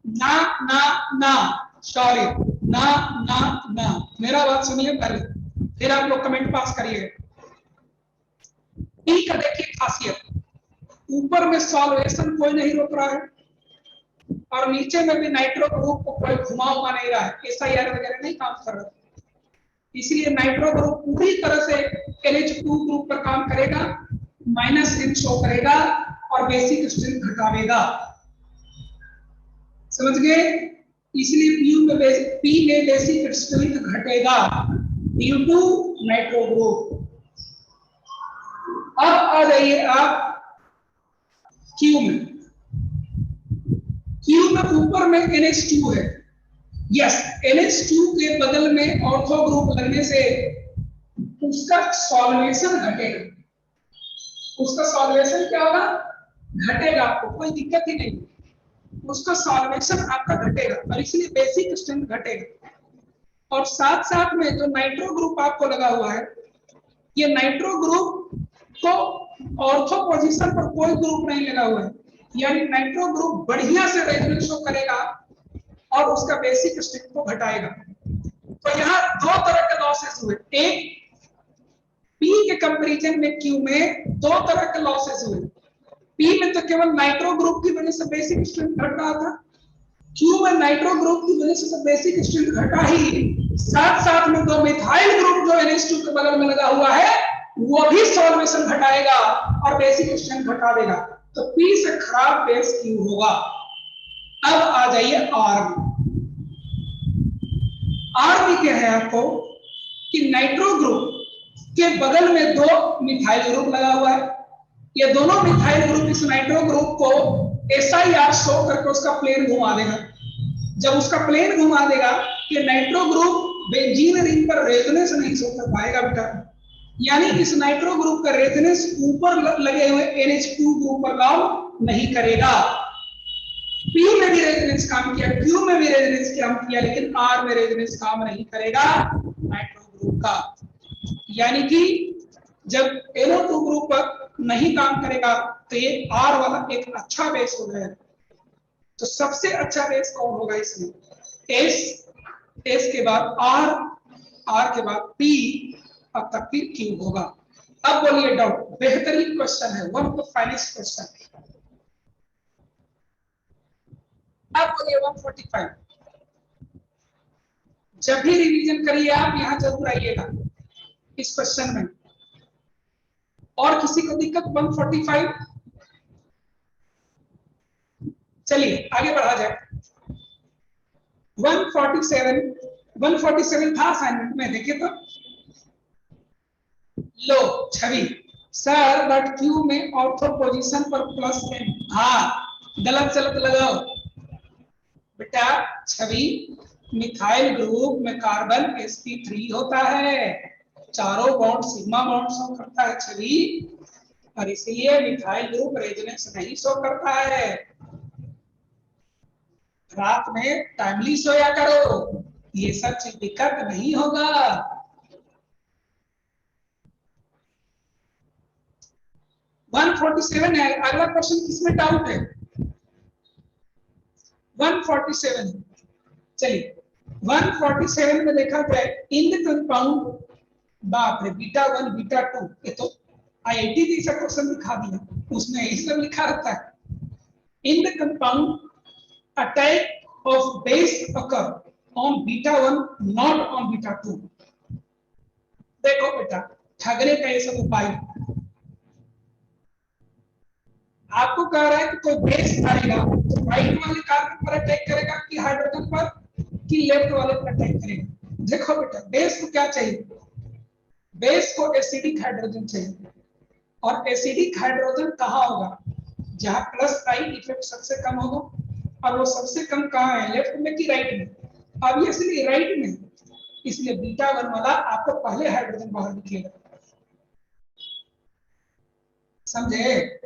ना ना ना, सॉरी, ना ना ना, मेरा बात सुनिए पहले, फिर आप लोग कमेंट पास करिएगा। पी का देखिए खासियत, ऊपर में सॉल्वेशन कोई नहीं रोक रहा है और नीचे में भी नाइट्रो ग्रुप को कोई घुमा हुआ नहीं रहा है, एसआईआर वगैरह नहीं काम कर रहा, इसलिए नाइट्रो ग्रुप पूरी तरह से NH2 ग्रुप पर काम करेगा, माइनस n शो करेगा और बेसिक स्ट्रेंथ घटावेगा। समझ गए? इसलिए पी में बेसिक स्ट्रेंथ घटेगा ड्यू टू नाइट्रो ग्रुप। अब आ जाइए आप क्यू में। क्यू में ऊपर में NH2 है, यस, NH2 के बगल में ऑर्थो ग्रुप लगने से उसका सॉल्वेशन घटेगा। उसका सॉल्वेशन क्या होगा? घटेगा, आपको कोई दिक्कत ही नहीं, उसका सॉल्वेशन आपका घटेगा और इसलिए बेसिक स्ट्रेंथ घटेगा। और साथ साथ में जो नाइट्रो ग्रुप आपको लगा हुआ है, ये नाइट्रो ग्रुप को ऑर्थो पोजीशन पर कोई ग्रुप नहीं लगा हुआ है, यानी नाइट्रो ग्रुप बढ़िया से रेजोनेंस शो करेगा और उसका बेसिक स्ट्रेंथ को घटाएगा। तो यहाँ दो तरह के लॉसेस हुए, एक पी के कंपैरिजन में क्यू में दो तरह के लॉसेस हुए। पी में तो केवल नाइट्रो ग्रुप की वजह से बेसिक स्ट्रेंथ घट रहा था, क्यू में नाइट्रो ग्रुप की वजह से तो बेसिक स्ट्रेंथ घटा ही, साथ साथ में दो मिथाइल ग्रुप जो NH2 के बगल में लगा हुआ है वो भी सॉल्वेशन घटाएगा और बेसिक स्ट्रेंथ घटा देगा। तो पी से खराब बेस क्यू होगा। अब आ जाइए आर में। आर में क्या है आपको कि नाइट्रो ग्रुप के बगल में दो मिथाइल ग्रुप लगा हुआ है, ये दोनों मिथाइल ग्रुप इस नाइट्रो ग्रुप को SIR शो करके उसका प्लेन घुमा देगा। जब उसका प्लेन घुमा देगा कि नाइट्रो ग्रुप बेंजीन रिंग पर रेजोनेंस नहीं शो कर पाएगा बेटा, यानी इस नाइट्रो ग्रुप का रेजोनेंस ऊपर लगे हुए NH2 ग्रुप पर काम नहीं करेगा। पी में भी रेजोनेंस काम किया, क्यू में भी रेजोनेंस काम किया, लेकिन आर में रेजोनेंस काम नहीं करेगा नाइट्रो ग्रुप का। यानी कि जब NO2 ग्रुप पर नहीं काम करेगा तो ये आर वाला एक अच्छा बेस हो गया। तो सबसे अच्छा बेस कौन होगा इसमें? एस, एस के बाद आर, आर के बाद पी, अब तक फिर क्यू होगा। अब बोलिए डाउट, बेहतरीन क्वेश्चन है, one of the finest question. अब बोलिए 145। जब भी रिवीजन करिए आप यहां जरूर आइएगा इस क्वेश्चन में। और किसी को दिक्कत 145? चलिए आगे बढ़ा जाए। 147, 147 था असाइनमेंट में, देखिए तो लो छवि सर बट क्यू में ऑर्थो पोजीशन पर प्लस एन, हाँ गलत गलत लगाओ बेटा। छवि मिथाइल ग्रुप में कार्बन sp3 होता है, चारों बॉन्ड सिग्मा बॉन्ड शो करता है छवि, और इसलिए मिथाइल ग्रुप रेजोनेंस नहीं शो करता है। रात में टाइमली सोया करो, ये सब चीज दिक्कत नहीं होगा। 147 है, अगला क्वेश्चन किसमें डाउट है? 147, चलिए 147 में देखा जाए इन द कंपाउंड, बाप रे बीटा 1 बीटा 2, ये तो आईआईटी जैसा क्वेश्चन दिखा दिया, उसमें यही सब लिखा रहता है। In the compound attack of base occur on beta 1 not on beta 2। देखो बेटा ठगने का ये सब उपाय, आपको कह रहा है कि कोई बेस आएगा तो राइट वाले कार्बन पर अटैक करेगा कि हाइड्रोजन पर, कि लेफ्ट वाले पर अटैक करेगा। देखो बेटा बेस को क्या चाहिए? बेस को एसिडिक हाइड्रोजन चाहिए, और एसिडिक हाइड्रोजन कहाँ होगा? जहां प्लस आई इफेक्ट सबसे कम होगा, और वो सबसे कम कहाँ है, लेफ्ट में कि राइट में? ऑब्वियसली राइट में, इसलिए बीटा 1 वाला आपको पहले हाइड्रोजन बाहर दिखेगा। समझे?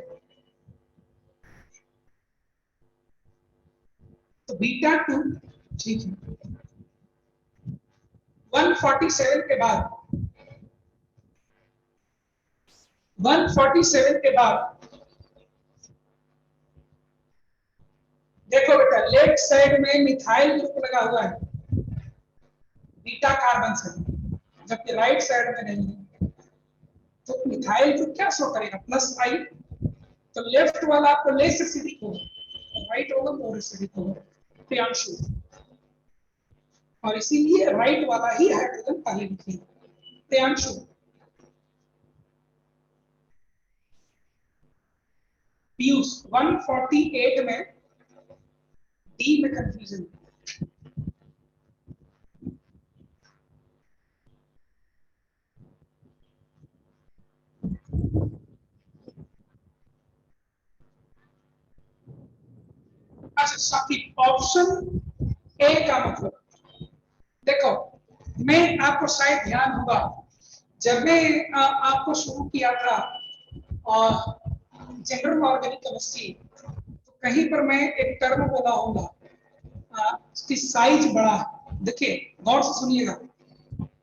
तो बीटा 2 ठीक है। 147 के बाद 147 के बाद देखो बेटा लेफ्ट साइड में मिथाइल ग्रुप लगा हुआ है बीटा कार्बन से, जबकि राइट साइड में नहीं है, तो मिथाइल ग्रुप क्या शो करेगा? प्लस आई, तो लेफ्ट वाला आपको लेस एसिडिक होगा, राइट होगा मोर एसिडिक होगा, प्रियांशु, और इसीलिए राइट वाला ही हाइड्रोजन पहले लिखिएगा प्रियांशु। पीयूष 148 में डी में कंफ्यूजन, अच्छा साकिब ऑप्शन ए का मतलब, देखो मैं आपको शायद ध्यान होगा जब मैं आपको शुरू किया था जनरल ऑर्गेनिक केमिस्ट्री, तो कहीं पर मैं एक टर्म बोला होगा उसकी साइज बड़ा है। देखिए गौर से सुनिएगा,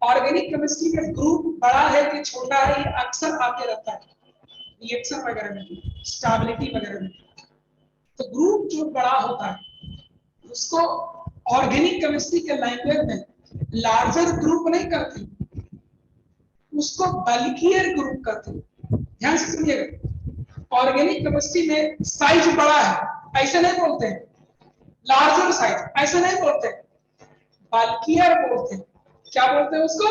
ऑर्गेनिक केमिस्ट्री में ग्रुप बड़ा है कि छोटा है ये अक्सर आते रहता है रिएक्शन वगैरह में, स्टेबिलिटी वगैरह में। तो ग्रुप जो बड़ा होता है उसको ऑर्गेनिक केमिस्ट्री के लैंग्वेज में लार्जर ग्रुप नहीं करते, उसको बल्कियर ग्रुप करते हैं। ध्यान से सुनिएगा, ऑर्गेनिक केमिस्ट्री में साइज बड़ा है ऐसे नहीं बोलते हैं, लार्जर साइज ऐसे नहीं बोलते, बल्कियर बोलते हैं। क्या बोलते हैं उसको?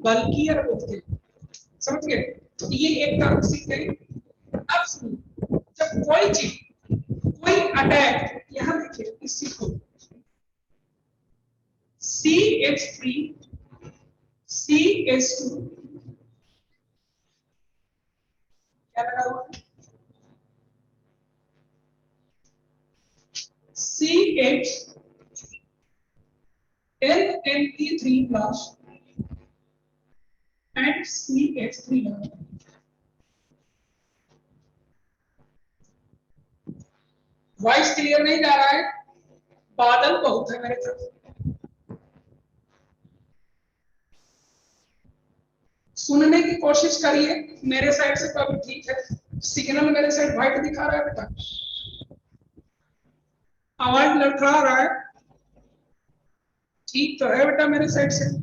बल्कियर बोलते हैं। समझ गए? तो ये एक टर्म सीख गए। अब सुनिए, जब कोई चीज कोई अटैक, यहां देखिए इस चीज को CH3 CH2 क्या लगा हुआ है? CH NMP3 plus and CH3 plus। Voice clear नहीं जा रहा है, बादल बहुत है मेरे तरफ, सुनने की कोशिश करिए। मेरे साइड से तो अभी ठीक है, सिग्नल मेरे साइड व्हाइट दिखा रहा है बेटा, आवाज लड़खड़ा रहा है, ठीक तो है बेटा मेरे साइड से।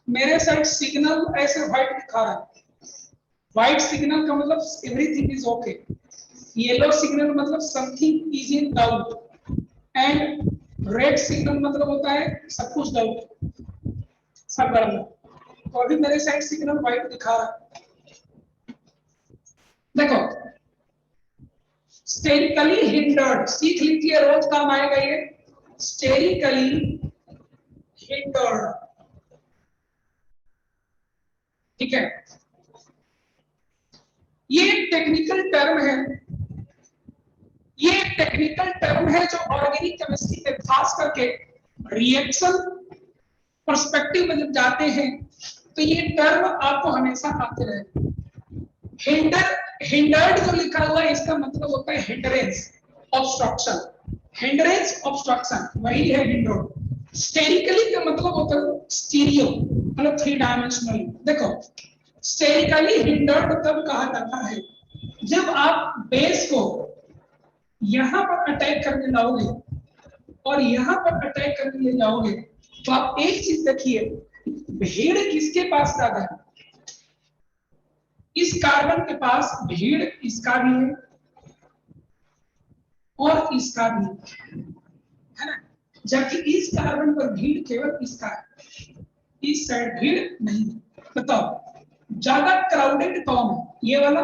मेरे साइड सिग्नल ऐसे व्हाइट दिखा रहा है, व्हाइट सिग्नल का मतलब everything is okay, yellow signal मतलब something is in doubt, and red signal मतलब होता है सब कुछ डाउट, सब गड़बड़। तो अभी मेरे साइड सिग्नल व्हाइट दिखा रहा है। देखो स्टेरिकली हिंडर्ड, सीख लीजिए, रोज काम आएगा ये। स्टेरिकली हिंडर्ड, ठीक है। ये टेक्निकल टर्म है, ये टेक्निकल टर्म है जो ऑर्गेनिक केमिस्ट्री में खास करके रिएक्शन पर्सपेक्टिव में जब जाते हैं तो ये टर्म आपको हमेशा आते रहे। हिंडर्ड जो लिखा हुआ है इसका मतलब होता है हिंड्रेंस, ऑब्स्ट्रक्शन, हिंड्रेंस ऑब्स्ट्रक्शन, वही है हिंडर्ड। स्टेरिकली का मतलब होता है स्टीरियो, मतलब 3 डायमेंशनल। देखो स्टेरिकली हिंडर्ड तब कहा जाता है जब आप बेस को यहां पर अटैक करने लाओगे और यहां पर अटैक करने ले जाओगे तो आप एक चीज देखिए, भीड़ किसके पास ज्यादा है? इस कार्बन के पास भीड़ इसका भी है और इसका भी है ना, जबकि इस कार्बन पर भीड़ केवल इसका है, इस साइड भीड़ नहीं। बताओ ज्यादा क्राउडेड कौन है, ये वाला,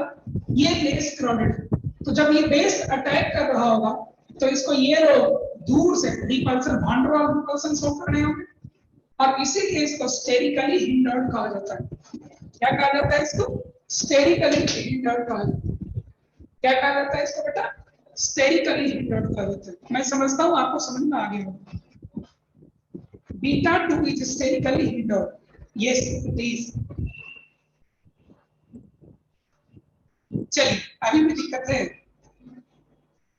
ये लेस क्राउडेड। तो जब ये बेस अटैक कर रहा होगा तो इसको ये लोग दूर से repulsion, van der Waals repulsion show कर रहे होंगे और इसीलिए इसको स्टेरिकली हिंडर्ड कहा जाता है। क्या कहा जाता है इसको? स्टेरिकली हिंडर्ड कहा जाता है। क्या कहा जाता है इसको बेटा? स्टेरिकली हिंडर्ड कहा जाता है। मैं समझता हूं आपको समझ में आ गया होगा। Beta 2 is sterically hindered, yes it is. चलिए अभी भी दिक्कत है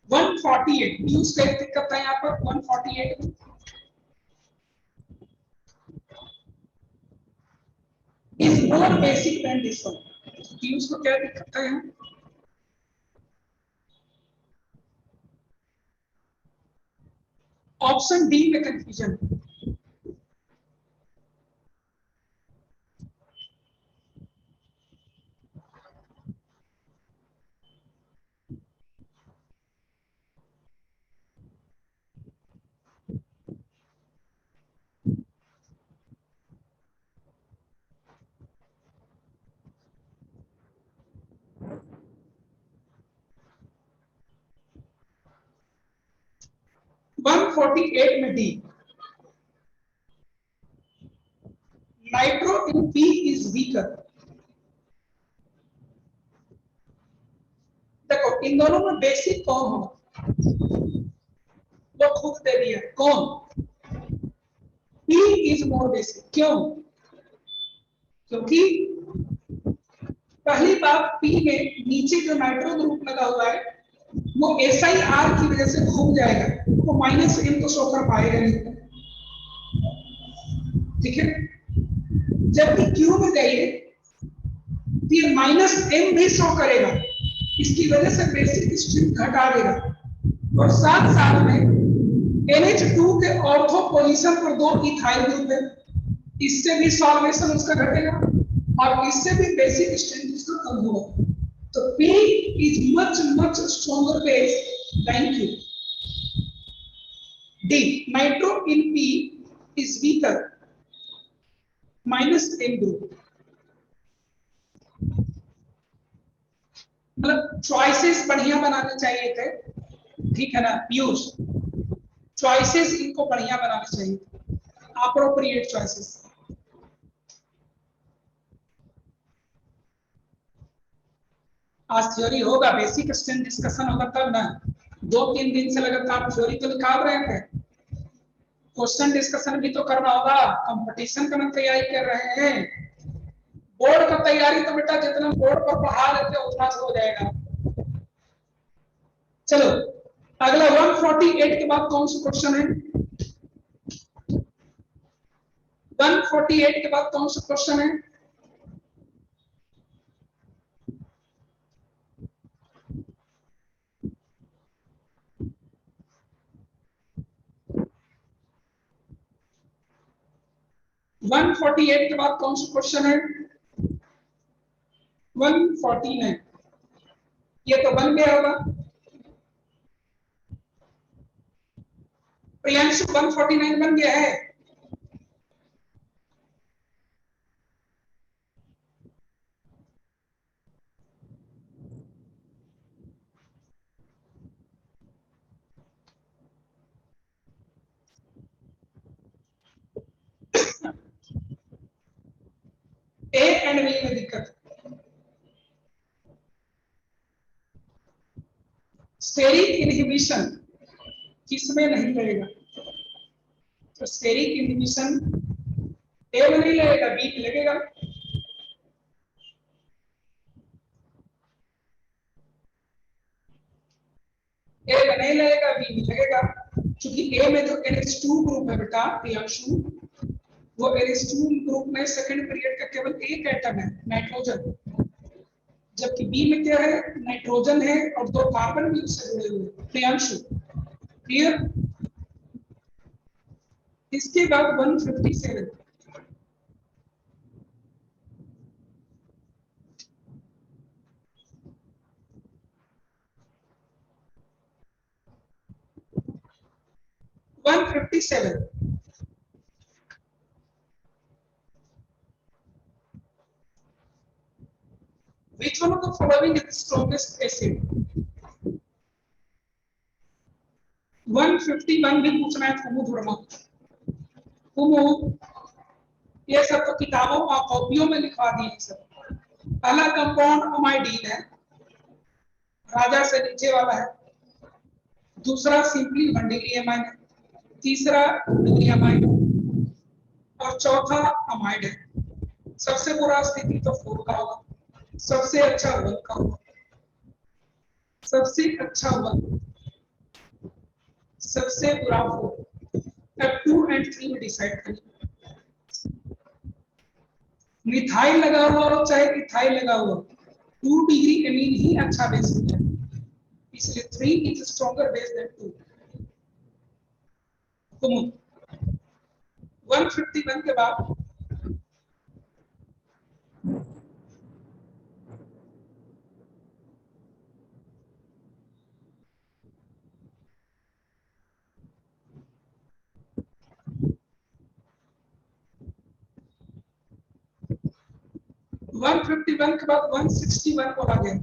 148, न्यूज पे दिक्कत है यहाँ पर 148 में। Is more basic than this one, न्यूज को क्या दिक्कत है यहाँ? ऑप्शन डी में कंफ्यूजन। 148 में D, nitro in P is weaker. देखो इन दोनों में बेसिक कौन होगा, वो खुद दे दिया कौन, पी इज मोर बेसिक। क्यों? क्योंकि पहली बात पी में नीचे जो नाइट्रो ग्रुप लगा हुआ है वो SiR की वजह से घूम जाएगा, वो माइनस एम तो शो कर पाएगा नहीं, ठीक है। जबकि क्यू में जाइए तो ये माइनस एम भी शो करेगा, इसकी वजह से बेसिक स्ट्रेंथ घटा देगा और साथ साथ में NH2 के ऑर्थो पोजीशन पर 2 इथाइल ग्रुप है, इससे भी सॉल्वेशन उसका घटेगा और इससे भी बेसिक स्ट्रेंथ उसका कम होगा। तो P is much stronger base than Q. D, nitro in P is weaker, minus M group। मतलब चॉइसेस बढ़िया बनाने चाहिए थे, ठीक है ना पीयूष, चॉइसेस इनको बढ़िया बनाने चाहिए, अप्रोप्रिएट चॉइसेस। आज थ्योरी होगा, बेसिक स्ट्रेंथ डिस्कशन होगा तब ना, 2-3 दिन से लगातार थ्योरी तो निकाल रहे थे, क्वेश्चन डिस्कशन भी तो करना होगा, कंपटीशन का तैयारी कर रहे हैं। बोर्ड का तैयारी तो बेटा जितना बोर्ड पर पढ़ा लेते उतना हो जाएगा। चलो अगला 148 के बाद कौन सा क्वेश्चन है? 148 के बाद कौन सा क्वेश्चन है? वन 148 के बाद कौन सा क्वेश्चन है? 149, ये तो बन गया होगा प्रियांशु, 149 बन गया है। एंड वी में दिक्कत। स्टेरिक इनहिबिशन किसमें नहीं लगेगा? तो स्टेरिक इनहिबिशन ए में नहीं लगेगा, बी में लगेगा। ए में नहीं लगेगा, बी में लगेगा, क्योंकि ए में तो NH2 ग्रुप है बेटा प्रियांशु, वो NH2 ग्रुप में सेकंड पीरियड का केवल एक एटम है नाइट्रोजन, जबकि बी में क्या है, नाइट्रोजन है और दो कार्बन भी उससे जुड़े हुए हैं प्रियांशु। क्लियर? इसके बाद 157 157 which one of the following is the strongest acid? 151 भी पूछना है कुमुद वर्मा। कुमुद ये सब तो किताबों और कॉपियों में लिखवा दिए सब। पहला कंपाउंड अमाइडीन है, राजा से नीचे वाला है, दूसरा सिंपली वनडिलियमाइन है, तीसरा डुलियमाइन और चौथा अमाइड है। सबसे बुरा स्थिति तो 4 का होगा, सबसे अच्छा 1 का होगा, सबसे अच्छा 1, सबसे बुरा 4। अब 2 और 3 में डिसाइड करिए। मिथाइल लगा हुआ और चाहे इथाइल लगा हुआ, 2 डिग्री एमीन ही अच्छा बेस होता है, इसलिए 3 इज स्ट्रॉन्गर बेस देन 2। तो 151 के बाद 151 के बाद 161 को आ गए।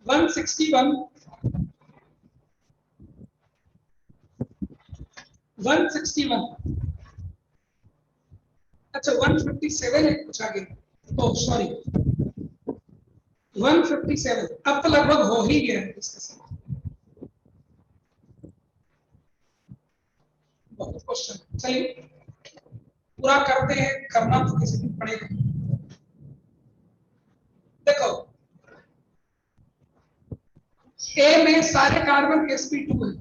161 अच्छा 157 एक कुछ आगे, ओ सॉरी 157 अब तो लगभग हो ही गया है डिस्कशन। बहुत क्वेश्चन, चलिए पूरा करते हैं, करना तो किसी दिन पड़ेगा। देखो ए में सारे कार्बन sp2 है,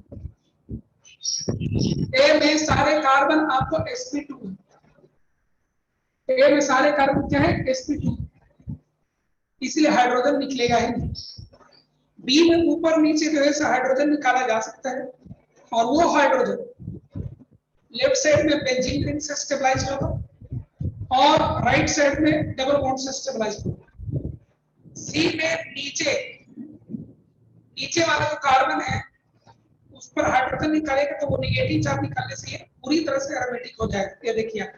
ए में सारे कार्बन आपको sp2 है, ए में सारे कार्बन क्या है sp2, इसलिए हाइड्रोजन निकलेगा ही नहीं। बी में ऊपर नीचे जो है हाइड्रोजन निकाला जा सकता है, और वो हाइड्रोजन लेफ्ट साइड में बेंजीन रिंग से स्टेबलाइज होगा और राइट साइड में डबल बॉन्ड से स्टेबलाइज होगा। सी में नीचे नीचे वाला जो कार्बन है उस पर हाइड्रोजन निकालेगा तो वो नेगेटिव चार्ज निकालने से ये पूरी तरह से एरोमेटिक हो जाएगा। ये देखिए आप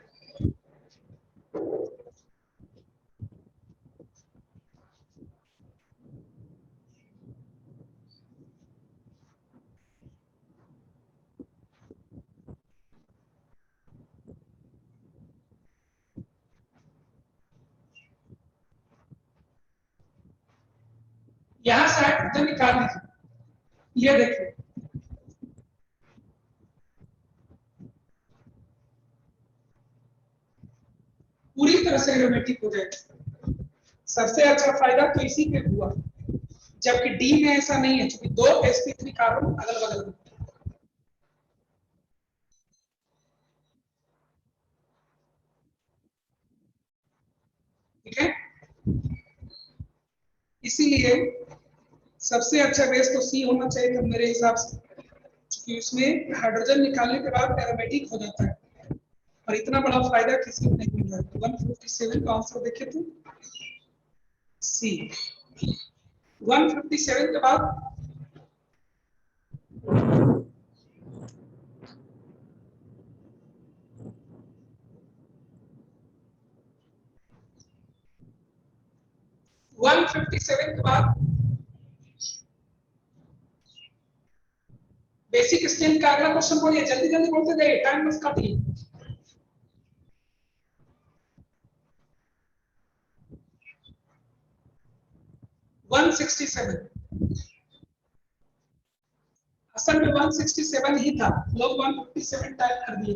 यहां से हाइड्रोजन निकाल लीजिए, ये देखिए पूरी तरह से एरोमेटिक हो जाएगा। सबसे अच्छा फायदा तो इसी पे हुआ, जबकि डी में ऐसा नहीं है, क्योंकि दो sp3 कार्बन अगल बगल में। ठीक है, इसीलिए सबसे अच्छा बेस तो सी होना चाहिए मेरे हिसाब से, क्योंकि उसमें हाइड्रोजन निकालने के बाद एरोमेटिक हो जाता है, और इतना बड़ा फायदा किसी को नहीं मिल रहा है। 157 का आंसर देखे तो सी। 157 के बाद 157 के बाद बेसिक स्ट्रेंथ का अगला क्वेश्चन बोलिए, जल्दी जल्दी बोलते जाइए, टाइम मत काटिए। 167 असल में 167 ही था, लोग 157 टाइप कर दिए।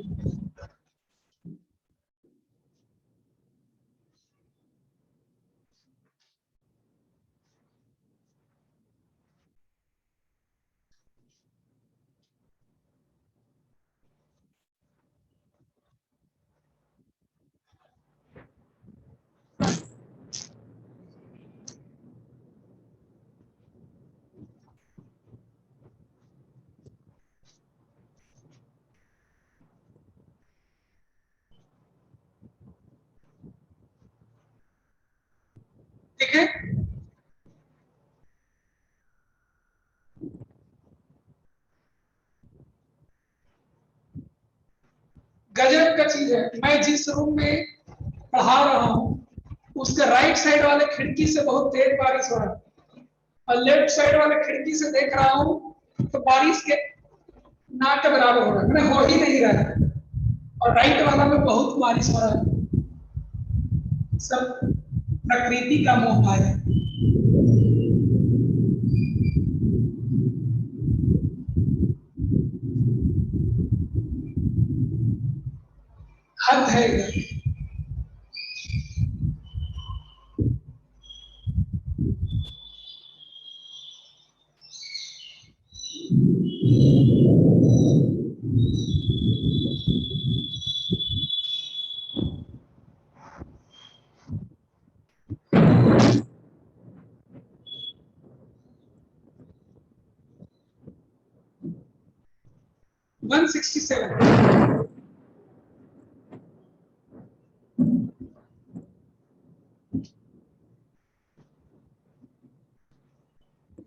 ठीक है, गजब का चीज है। मैं जिस रूम में पढ़ा रहा हूँ उसके राइट साइड वाले खिड़की से बहुत तेज बारिश हो रहा है, और लेफ्ट साइड वाले खिड़की से देख रहा हूँ तो बारिश के ना के बराबर हो रहा है, मैंने हो ही नहीं रहा है, और राइट वाला में बहुत बारिश हो रहा है। सब प्रकृति का मोह है। हद है इधर। One 167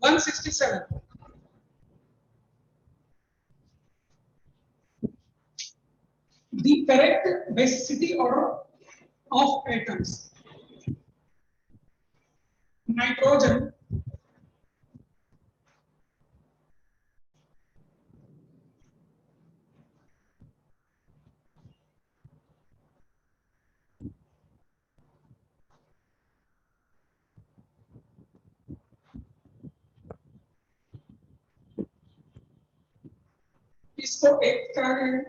167 the correct basicity order of atoms. Nitrogen, इसको X कहा गया,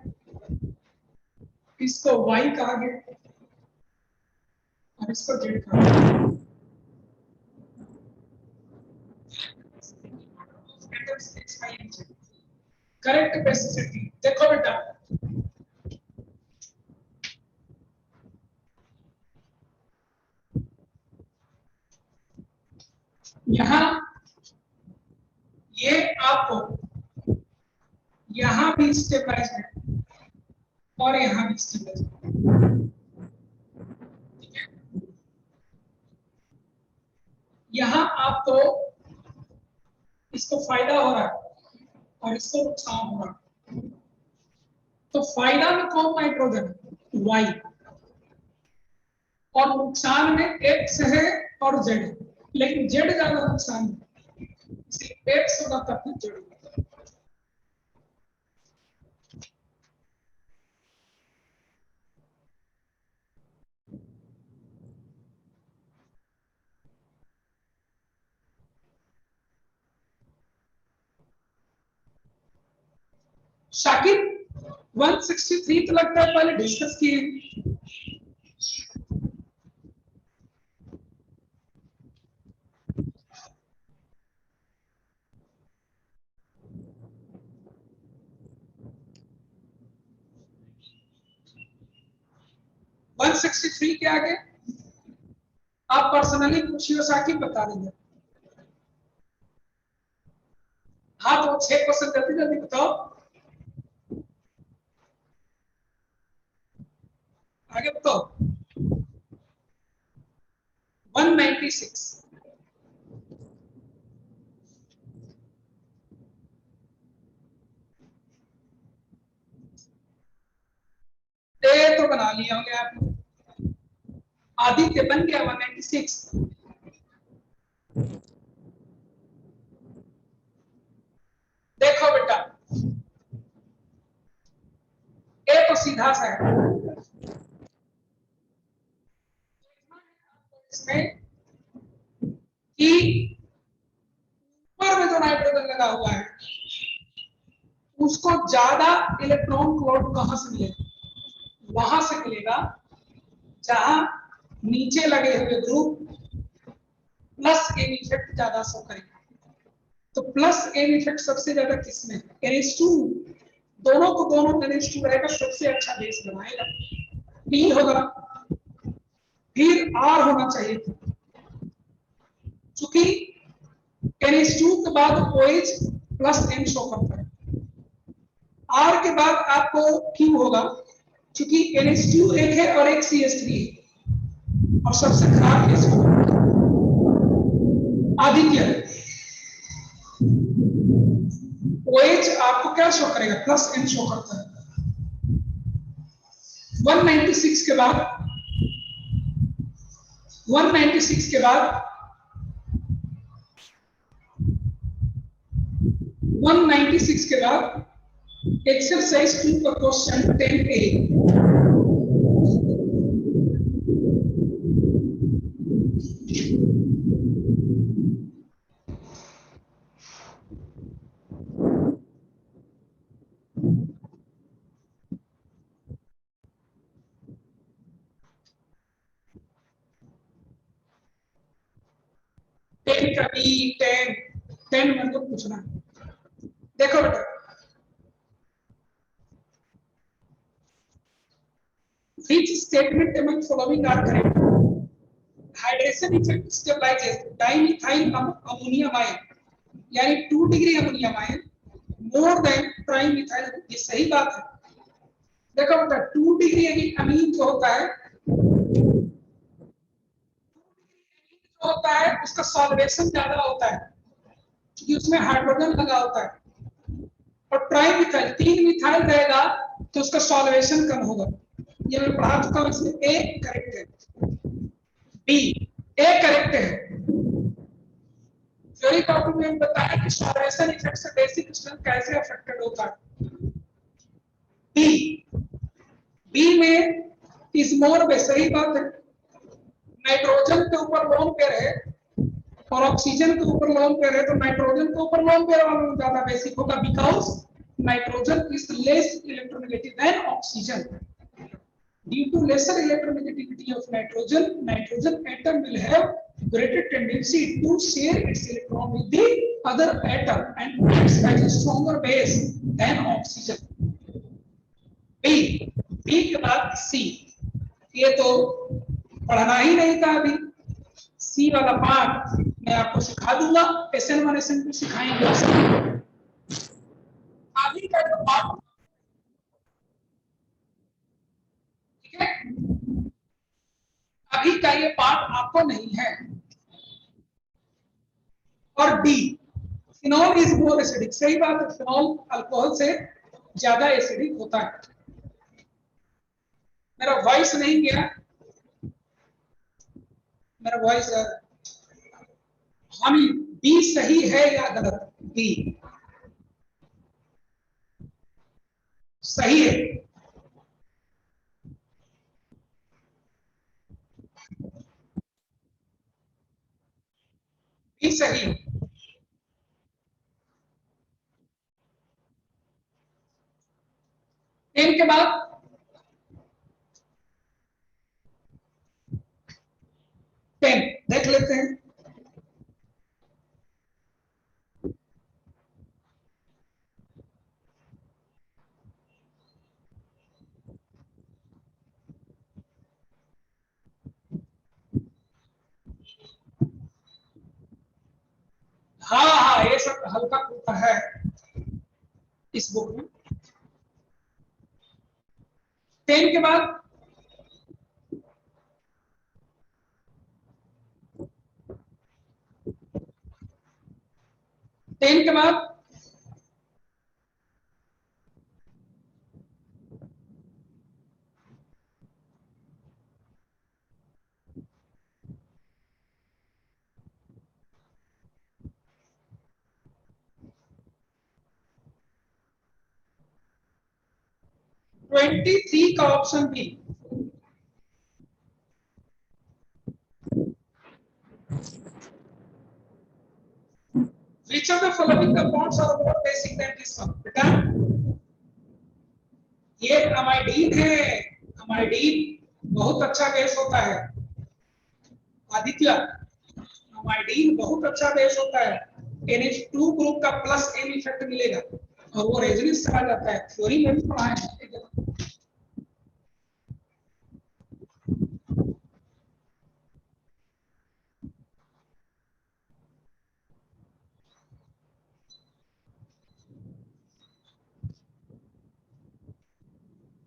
इसको Y कहा गया, और इसको Z कहा गया। करेक्ट बेसिसिटी देखो बेटा, यहां ये आपको यहां भी स्टेबलाइज है और यहां भी स्टेबलाइज है, ठीक है। यहां आपको इसको फायदा हो रहा है और इसको नुकसान हो रहा है। तो फायदा में कौन नाइट्रोजन, वाई, और नुकसान में एक्स है और जेड है, लेकिन जेड ज्यादा नुकसान है, इसलिए एक्स होगा तब भी जेड होगा। शाकिब 163 तो लगता है पहले डिस्कस किए। वन 163 के आगे आप पर्सनली पूछिए, साकिब बता देंगे। हाँ तो 6% जल्दी जल्दी बताओ, आगे बताओ। 196 ए तो बना लिया होंगे आप, आदित्य बन गया 196। देखो बेटा, ए तो सीधा सा है, इसमें कि उसको ज्यादा इलेक्ट्रॉन क्लाउड कहां से मिलेगा? वहां से मिलेगा जहां नीचे लगे हुए ग्रुप प्लस एन इफेक्ट ज्यादा शो करेगा। तो प्लस एन इफेक्ट सबसे ज्यादा किसमें है? NH2। दोनों को दोनों NH2 रहेगा, सबसे अच्छा बेस बनाएगा, P होगा। फिर R होना चाहिए, चूंकि NH2 के बाद OH प्लस N शो करता है। R के बाद आपको Q होगा, क्योंकि NH2 एक है और एक CH3 है, और सबसे खराब केस होगा आदित्य। OH आपको क्या शो करेगा? प्लस N शो करता है। 196 के बाद 196 के बाद 196 के बाद एक्सरसाइज 2 का क्वेश्चन 10A। टेन का बी 10 मेरे को पूछना है। देखो बेटा, which statement among following are correct? Hydration effect stabilizes dimethyl ammonium ion, यानी 2 degree ammonium ion more than trimethyl. ये सही बात है। देखो बेटा, 2 डिग्री अमीन जो होता है, उसका सॉल्वेशन ज्यादा होता है क्योंकि उसमें हाइड्रोजन लगा होता है, और ट्राइमिथाइल 3 मिथाइल रहेगा तो उसका सॉल्वेशन कम होगा। ये मैं पढ़ा चुका हूं, इसमें ए करेक्ट है, बी ए करेक्ट है। थ्योरी टॉपिक में बताया कि सॉल्वेशन इफेक्ट से बेसिक स्ट्रेंथ कैसे अफेक्टेड होता है। बी बी में इज मोर बेस, सही बात है। नाइट्रोजन के ऊपर लोन पेयर है और ऑक्सीजन के ऊपर लोन पेयर है, तो नाइट्रोजन के ऊपर लोन पेयर वाला ज्यादा बेसिक होगा, because nitrogen is less electronegative than oxygen. Due to lesser electronegativity of nitrogen, nitrogen atom will have greater tendency to share its electron with the other atom and acts as a stronger base than oxygen. B B के बाद C, ये तो पढ़ना ही नहीं था अभी। C वाला part मैं आपको सिखा दूंगा, SN1 SN2 सिखाएंगे। अभी का जो पार्ट, ठीक है, अभी का ये पार्ट आपको नहीं है। और D phenol is more acidic, सही बात है, फिनॉल अल्कोहल से ज्यादा एसिडिक होता है। मेरा वॉइस नहीं गया, मेरा वॉइस, हम बी सही है या गलत? बी सही है। बी सही है। टेन के बाद टेन देख लेते हैं। हाँ हाँ, ये सब हल्का फुल्का है इस बुक में। 10 के बाद 10 के बाद 23 का option B. Which of the following compounds are more basic than this one? बेटा ये अमाइडीन है। अमाइडीन बहुत अच्छा बेस होता है आदित्य, अमाइडीन बहुत अच्छा बेस होता है। NH2 ग्रुप का प्लस एन इफेक्ट मिलेगा और वो रेजोनेंस चला जाता है, थ्योरी में भी पढ़ा है।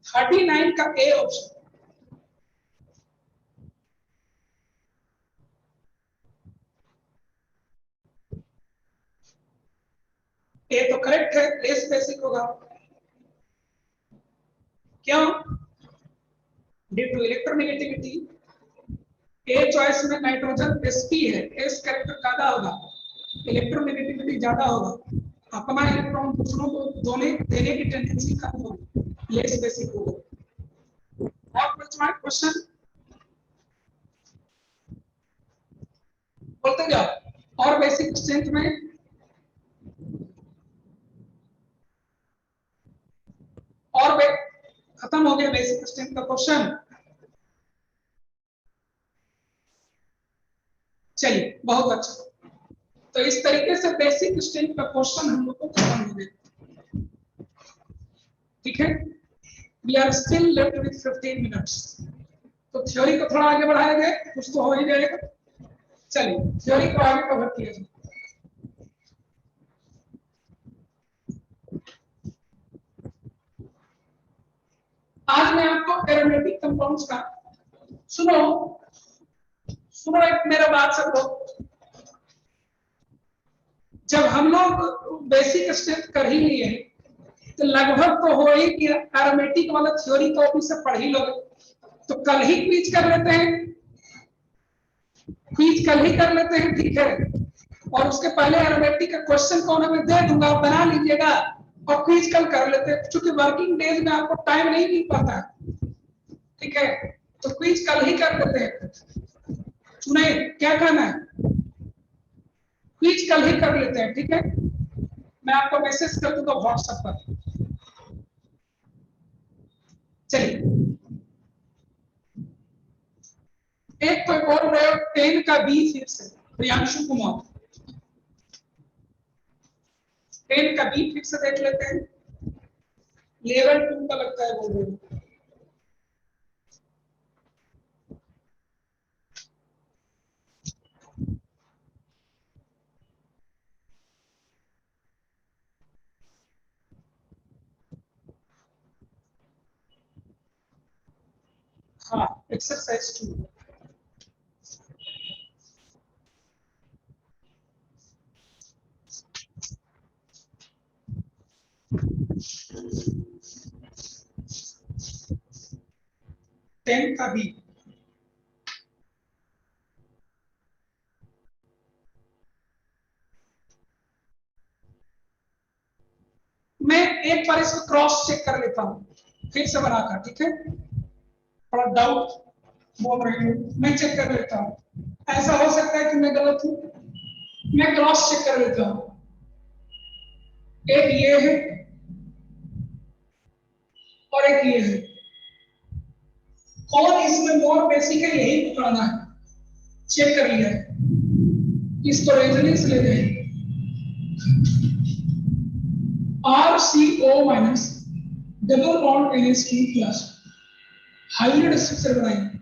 39 का ए ऑप्शन। ए तो करेक्ट है, लेस बेसिक होगा। क्यों? Due to electronegativity. A choice में नाइट्रोजन sp है, एस कैरेक्टर ज्यादा होगा, इलेक्ट्रोनेगेटिविटी ज्यादा होगा, अपना इलेक्ट्रॉन दूसरों को देने की टेंडेंसी कम होगी, लेस बेसिक होगा। और क्वेश्चन बोलते जाओ। और बेसिक स्ट्रेंथ में और खत्म हो गया बेसिक स्ट्रेंथ का क्वेश्चन। चलिए बहुत अच्छा। तो इस तरीके से बेसिक स्ट्रेंथ का क्वेश्चन हम लोग को खत्म हो गया। ठीक है, we are still left with 15 minutes. तो थ्योरी को थोड़ा आगे बढ़ाएंगे, कुछ तो हो ही जाएगा। चलिए थ्योरी को आगे कवर किया जाए। आज मैं आपको एरोमेटिक कंपाउंड्स का, सुनो सुनो एक मेरा बात सब लोग, जब हम लोग बेसिक स्ट्रेंथ कर ही लिए तो लगभग तो हो ही कि एरोमेटिक वाला थ्योरी तो अभी से पढ़ ही लोगे, तो कल ही क्विज कर लेते हैं। क्विज कल ही कर लेते हैं, ठीक है। और उसके पहले एरोमेटिक का क्वेश्चन कौन मैं दे दूंगा, आप बना लीजिएगा और क्विज कल कर लेते हैं, क्योंकि वर्किंग डेज में आपको टाइम नहीं मिल पाता है, ठीक है। तो क्विज कल ही कर लेते हैं। सुने क्या कहना है, क्विज कल ही कर लेते हैं, ठीक है। मैं आपको मैसेज कर दूंगा व्हाट्सएप पर। चलिए एक तो बोल रहे हो 10 का बी फिर से प्रियांशु कुमार, 10 का बी फिर से देख लेते हैं। लेवल 2 का लगता है बोल रहे हो। हाँ एक्सरसाइज 2। टेन का बी, मैं एक बार इसको क्रॉस चेक कर लेता हूँ फिर से बनाकर, ठीक है। थोड़ा डाउट बोल रहे हैं, मैं चेक कर लेता हूँ। ऐसा हो सकता है कि मैं गलत हूँ, मैं क्रॉस चेक कर लेता हूँ। एक ये है और एक ये है, कौन इसमें मोर बेसिक है यही बताना है। चेक कर लिया है, इसको रेजोनेंस ले गए RCO minus double bond NH2 plus, hybrid structure बनाएंगे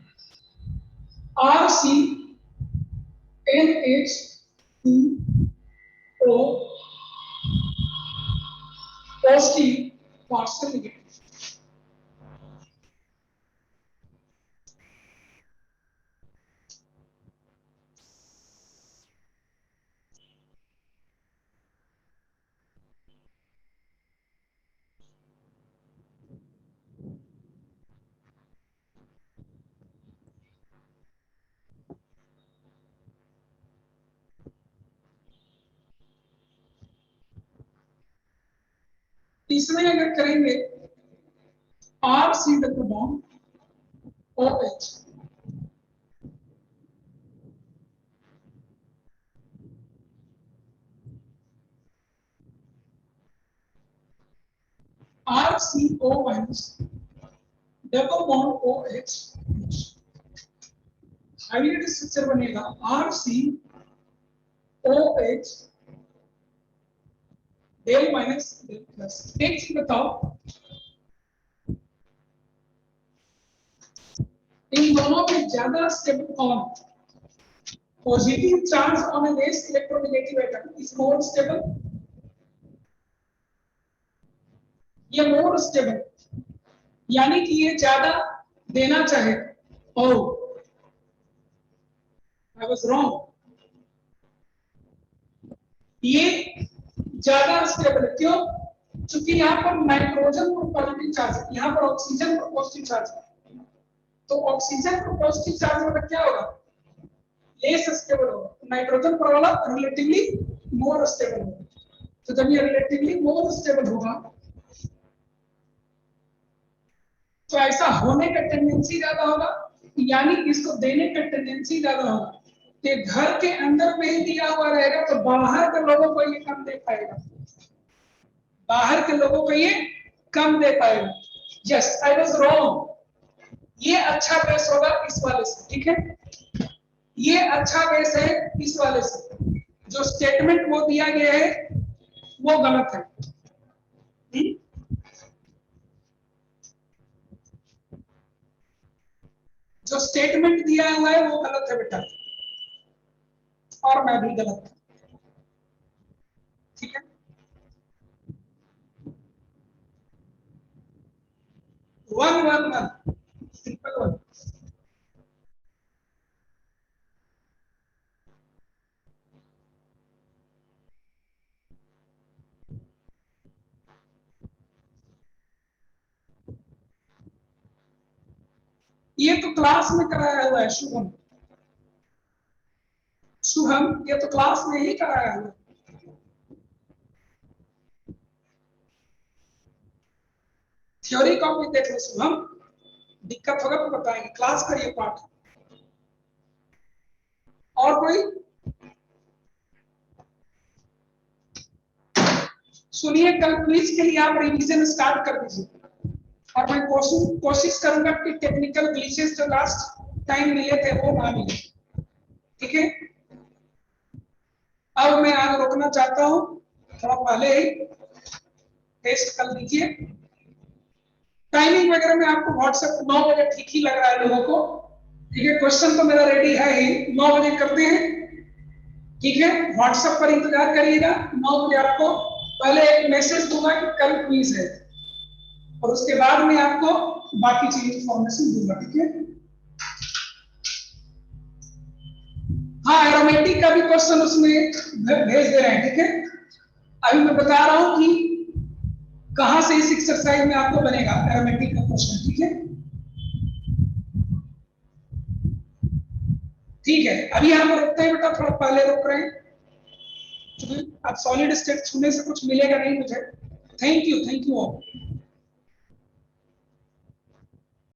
RCNH2O पॉजिटिव पार्शियल नेगेटिव। तीसरे अगर करेंगे RC double bond OH, RCO minus double bond OH, hybrid structure बनेगा RCOH del minus del plus. एक चीज बताओ, इन दोनों में ज्यादा स्टेबल कौन? Positive charge on a less electronegative atom is more stable, ये मोर स्टेबल, यानी कि ये ज्यादा देना चाहे। Oh, I was wrong. ये ज्यादा स्टेबल है, क्यों? क्योंकि यहाँ पर नाइट्रोजन पर पॉजिटिव चार्ज है, यहाँ पर ऑक्सीजन पर पॉजिटिव चार्ज है। तो ऑक्सीजन पर पॉजिटिव चार्ज वाला क्या होगा? लेस स्टेबल होगा, नाइट्रोजन पर वाला रिलेटिवली मोर स्टेबल होगा। तो जब ये रिलेटिवली मोर स्टेबल होगा तो ऐसा होने का टेंडेंसी ज्यादा होगा, यानी इसको देने का टेंडेंसी ज्यादा होगा। कि घर के अंदर में ही दिया हुआ रहेगा तो बाहर के लोगों को ये कम दे पाएगा, बाहर के लोगों को ये कम दे पाएगा। Yes, I was wrong. ये अच्छा बेस होगा इस वाले से, ठीक है? ये अच्छा बेस है इस वाले से, जो स्टेटमेंट वो दिया गया है वो गलत है। जो स्टेटमेंट दिया हुआ है वो गलत है बेटा, और मैं भी गलत हूं, ठीक है? One one one, simple one. ये तो क्लास में कराया हुआ है शुभम, शुभम ये तो क्लास में ही कराया हुआ है। थ्योरी कॉपी देख लो शुभम, दिक्कत होगा तो बताएंगे, क्लास का ये पार्ट। और कोई? सुनिए, कल क्विज के लिए आप रिवीजन स्टार्ट कर दीजिए, और मैं कोशिश करूंगा कि टेक्निकल ग्लिचेस जो लास्ट टाइम मिले थे वो ना मिले, ठीक है? अब मैं आज रोकना चाहता हूं, थोड़ा पहले ही टेस्ट कर लीजिए। टाइमिंग वगैरह में आपको व्हाट्सएप 9 बजे ठीक ही लग रहा है लोगों को, ठीक है? क्वेश्चन तो मेरा रेडी है ही, 9 बजे करते हैं, ठीक है? व्हाट्सएप पर इंतजार करिएगा, 9 बजे आपको पहले एक मैसेज दूंगा कि कल क्विज है, और उसके बाद में आपको बाकी चीज इंफॉर्मेशन दूंगा, ठीक है? हाँ, एरोमेटिक का भी क्वेश्चन उसमें भेज दे रहे हैं, ठीक है? अभी मैं बता रहा हूं कि कहां से इस एक्सरसाइज में आपको बनेगा एरोमेटिक का क्वेश्चन, ठीक है? ठीक है, अभी हम रुकते हैं बेटा, थोड़ा पहले रुक रहे हैं क्योंकि अब सॉलिड स्टेट छूने से कुछ मिलेगा नहीं मुझे। Thank you all.